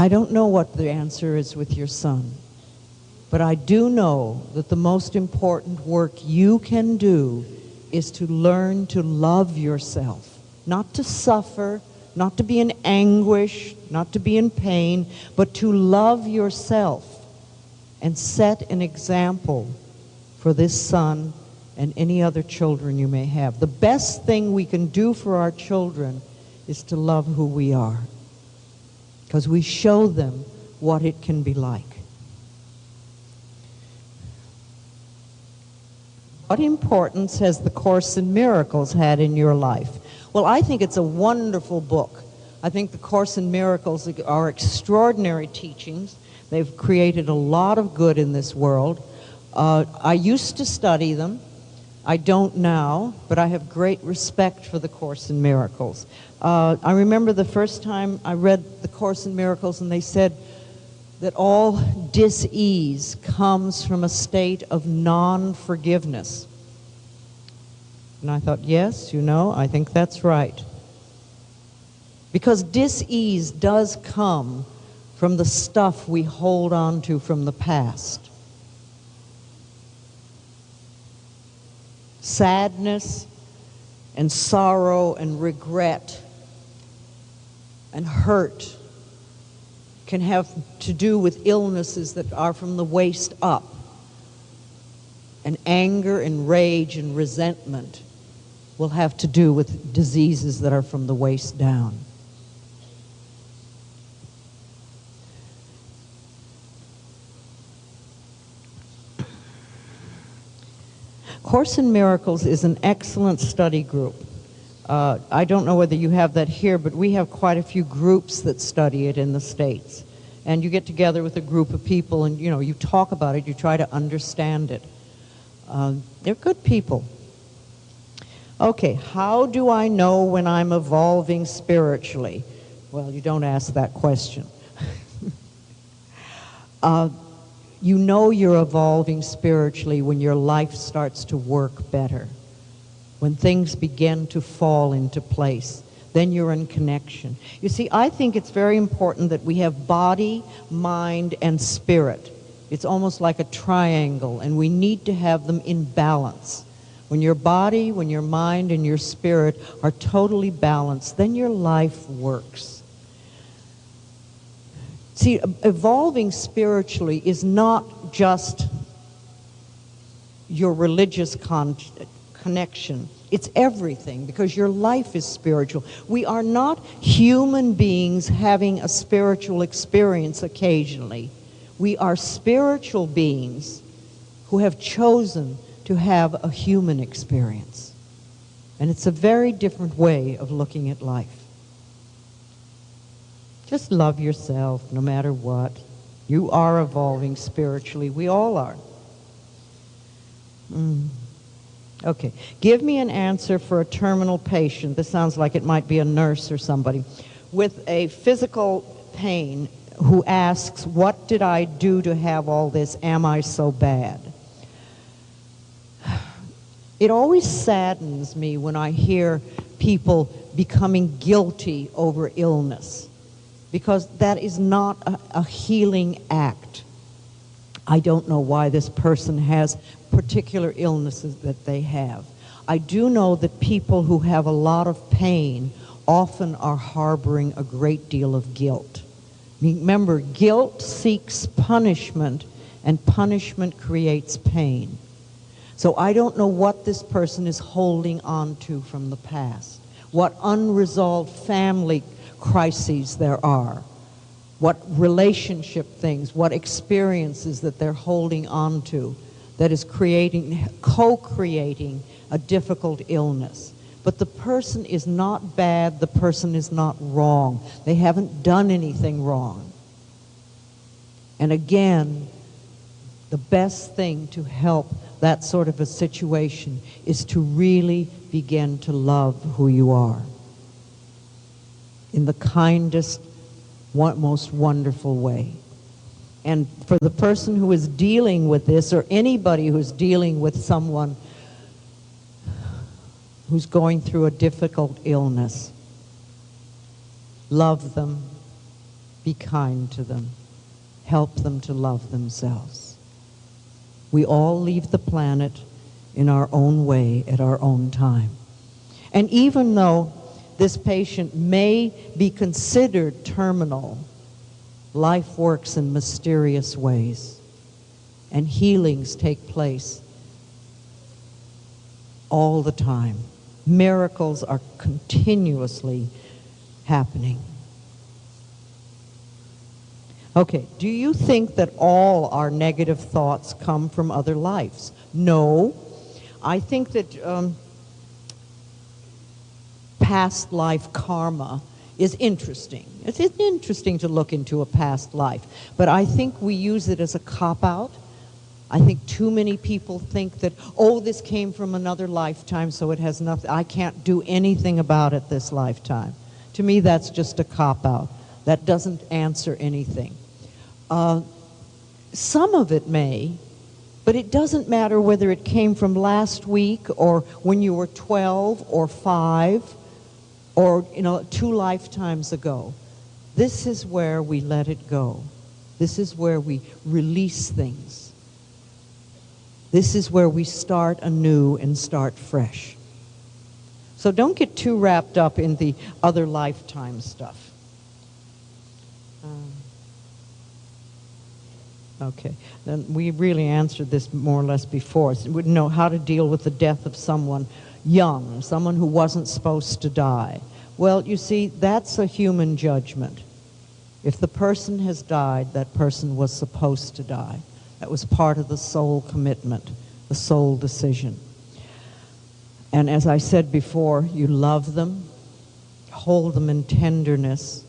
don't know what the answer is with your son, but I do know that the most important work you can do is to learn to love yourself, not to suffer, not to be in anguish, not to be in pain, but to love yourself and set an example for this son and any other children you may have. The best thing we can do for our children is to love who we are, because we show them what it can be like. What importance has the Course in Miracles had in your life? Well, I think it's a wonderful book. I think the Course in Miracles are extraordinary teachings. They've created a lot of good in this world. I used to study them. I don't now, but I have great respect for the Course in Miracles. I remember the first time I read the Course in Miracles, and they said that all dis-ease comes from a state of non-forgiveness. And I thought, yes, you know, I think that's right. Because dis-ease does come from the stuff we hold on to from the past. Sadness and sorrow and regret and hurt can have to do with illnesses that are from the waist up. And anger and rage and resentment will have to do with diseases that are from the waist down. Course in Miracles is an excellent study group. I don't know whether you have that here, but we have quite a few groups that study it in the States. And you get together with a group of people and, you know, you talk about it, you try to understand it. They're good people. Okay, how do I know when I'm evolving spiritually? Well, you don't ask that question. You know you're evolving spiritually when your life starts to work better, when things begin to fall into place. Then you're in connection. You see, I think it's very important that we have body, mind, and spirit. It's almost like a triangle, and we need to have them in balance. When your body, when your mind, and your spirit are totally balanced, then your life works. See, evolving spiritually is not just your religious connection. It's everything, because your life is spiritual. We are not human beings having a spiritual experience occasionally. We are spiritual beings who have chosen to have a human experience. And it's a very different way of looking at life. Just love yourself no matter what. You are evolving spiritually. We all are. Okay. Give me an answer for a terminal patient. This sounds like it might be a nurse or somebody with a physical pain who asks, what did I do to have all this? Am I so bad? It always saddens me when I hear people becoming guilty over illness, because that is not a healing act. I don't know why this person has particular illnesses that they have. I do know that people who have a lot of pain often are harboring a great deal of guilt. Remember, guilt seeks punishment, and punishment creates pain. So I don't know what this person is holding on to from the past, what unresolved family crises there are, what relationship things, what experiences that they're holding on to that is co-creating a difficult illness. But the person is not bad, the person is not wrong. They haven't done anything wrong. And again, the best thing to help that sort of a situation is to really begin to love who you are in the kindest, most wonderful way. And for the person who is dealing with this, or anybody who's dealing with someone who's going through a difficult illness, love them, be kind to them, help them to love themselves. We all leave the planet in our own way at our own time. And even though this patient may be considered terminal, life works in mysterious ways, and healings take place all the time. Miracles are continuously happening. Okay, do you think that all our negative thoughts come from other lives? No. I think that past life karma is interesting. It's interesting to look into a past life, but I think we use it as a cop-out. I think too many people think that, oh, this came from another lifetime, so it has nothing, I can't do anything about it this lifetime. To me, that's just a cop-out. That doesn't answer anything. Some of it may, but it doesn't matter whether it came from last week or when you were 12 or 5 or 2 lifetimes ago. This is where we let it go. This is where we release things. This is where we start anew and start fresh. So don't get too wrapped up in the other lifetime stuff. Okay, then we really answered this more or less before. So we wouldn't know how to deal with the death of someone young, someone who wasn't supposed to die. Well, you see, that's a human judgment. If the person has died, that person was supposed to die. That was part of the soul commitment, the soul decision. And as I said before, you love them, hold them in tenderness,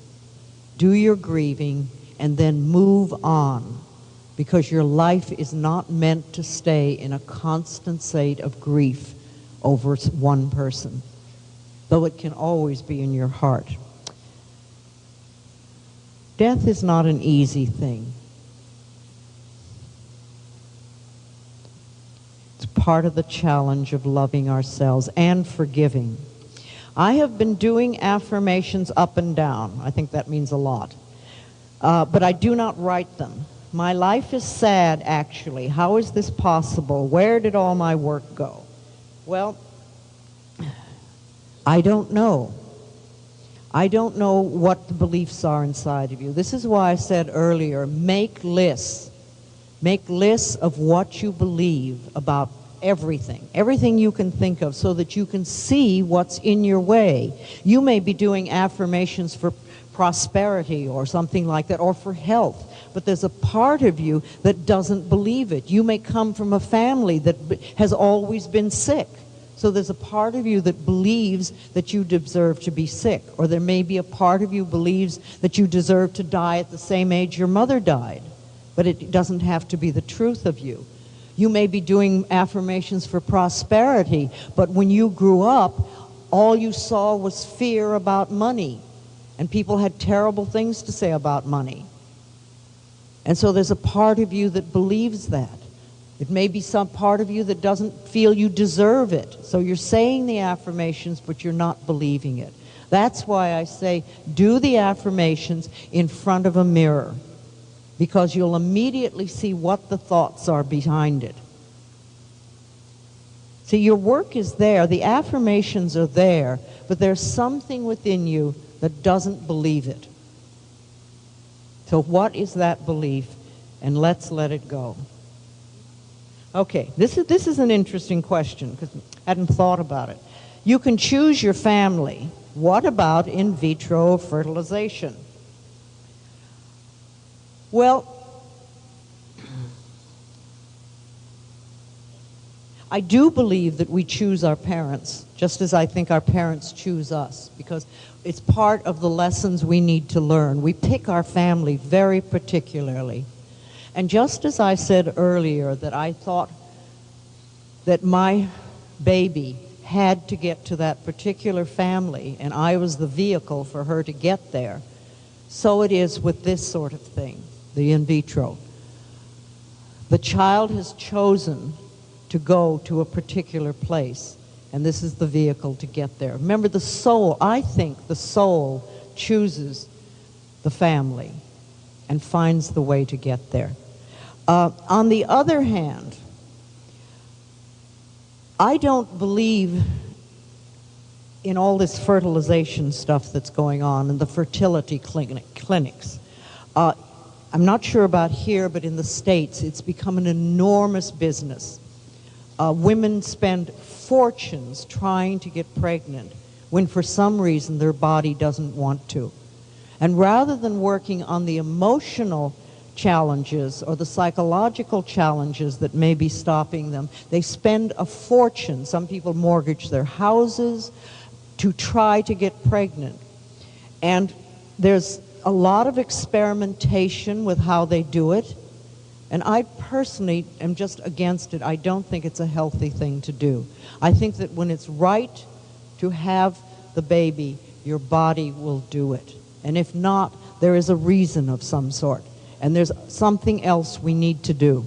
do your grieving, and then move on. Because your life is not meant to stay in a constant state of grief over one person, though it can always be in your heart. Death is not an easy thing. It's part of the challenge of loving ourselves and forgiving. I have been doing affirmations up and down. I think that means a lot. But I do not write them. My life is sad, actually. How is this possible? Where did all my work go? Well, I don't know. I don't know what the beliefs are inside of you. This is why I said earlier, make lists. Make lists of what you believe about everything you can think of, so that you can see what's in your way. You may be doing affirmations for prosperity or something like that, or for health, but there's a part of you that doesn't believe it. You may come from a family that has always been sick, so there's a part of you that believes that you deserve to be sick, or there may be a part of you believes that you deserve to die at the same age your mother died, but it doesn't have to be the truth of you. You may be doing affirmations for prosperity, but when you grew up, all you saw was fear about money, and people had terrible things to say about money. And so there's a part of you that believes that. It may be some part of you that doesn't feel you deserve it. So you're saying the affirmations, but you're not believing it. That's why I say do the affirmations in front of a mirror, because you'll immediately see what the thoughts are behind it. See, your work is there, the affirmations are there, but there's something within you that doesn't believe it. So what is that belief? And let's let it go. Okay, this is an interesting question, because I hadn't thought about it. You can choose your family. What about in vitro fertilization? Well, I do believe that we choose our parents, just as I think our parents choose us, because it's part of the lessons we need to learn. We pick our family very particularly. And just as I said earlier that I thought that my baby had to get to that particular family, and I was the vehicle for her to get there, so it is with this sort of thing, the in vitro. The child has chosen to go to a particular place, and this is the vehicle to get there. Remember, the soul, I think the soul chooses the family and finds the way to get there. On the other hand, I don't believe in all this fertilization stuff that's going on and the fertility clinics. I'm not sure about here, but in the States, it's become an enormous business. Women spend fortunes trying to get pregnant when for some reason their body doesn't want to. And rather than working on the emotional challenges or the psychological challenges that may be stopping them, they spend a fortune. Some people mortgage their houses to try to get pregnant. And there's a lot of experimentation with how they do it. And I personally am just against it. I don't think it's a healthy thing to do. I think that when it's right to have the baby, your body will do it. And if not, there is a reason of some sort. And there's something else we need to do.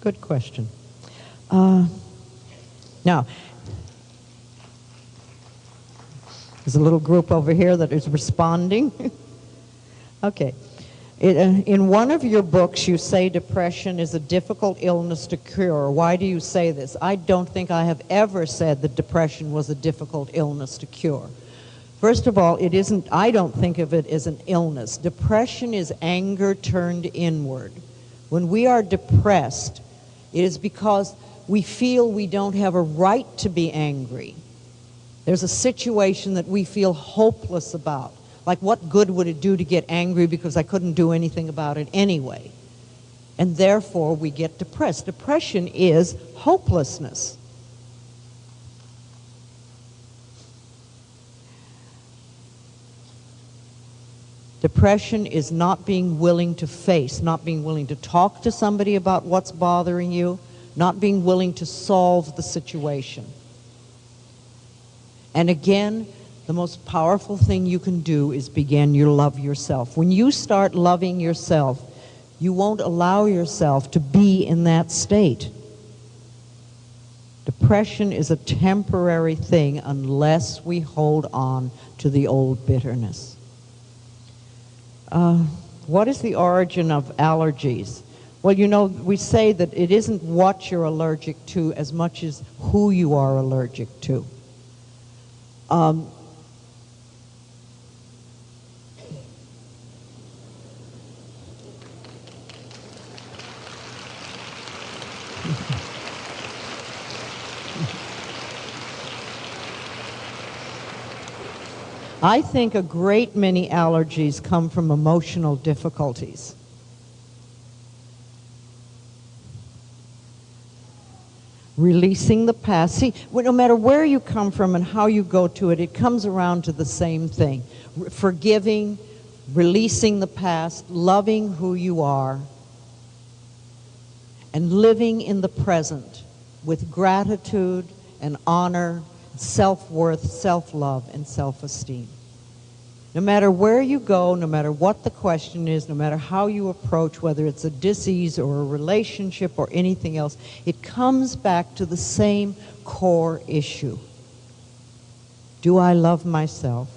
Good question. Now, there's a little group over here that is responding. Okay. In one of your books, you say depression is a difficult illness to cure. Why do you say this? I don't think I have ever said that depression was a difficult illness to cure. First of all, it isn't. I don't think of it as an illness. Depression is anger turned inward. When we are depressed, it is because we feel we don't have a right to be angry. There's a situation that we feel hopeless about. Like, what good would it do to get angry because I couldn't do anything about it anyway? And therefore, we get depressed. Depression is hopelessness. Depression is not being willing to face, not being willing to talk to somebody about what's bothering you, not being willing to solve the situation. And again, the most powerful thing you can do is begin to love yourself. When you start loving yourself, you won't allow yourself to be in that state. Depression is a temporary thing unless we hold on to the old bitterness. What is the origin of allergies? Well, you know, we say that it isn't what you're allergic to as much as who you are allergic to. I think a great many allergies come from emotional difficulties. Releasing the past. See, no matter where you come from and how you go to it, it comes around to the same thing. Forgiving, releasing the past, loving who you are, and living in the present with gratitude and honor, self-worth, self-love, and self-esteem. No matter where you go, no matter what the question is, no matter how you approach, whether it's a disease or a relationship or anything else, it comes back to the same core issue. Do I love myself?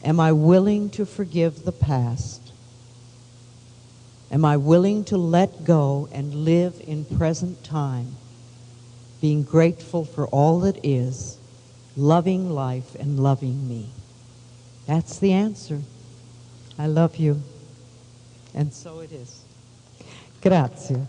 Am I willing to forgive the past? Am I willing to let go and live in present time, being grateful for all that is, loving life and loving me? That's the answer. I love you. And so it is. Grazie.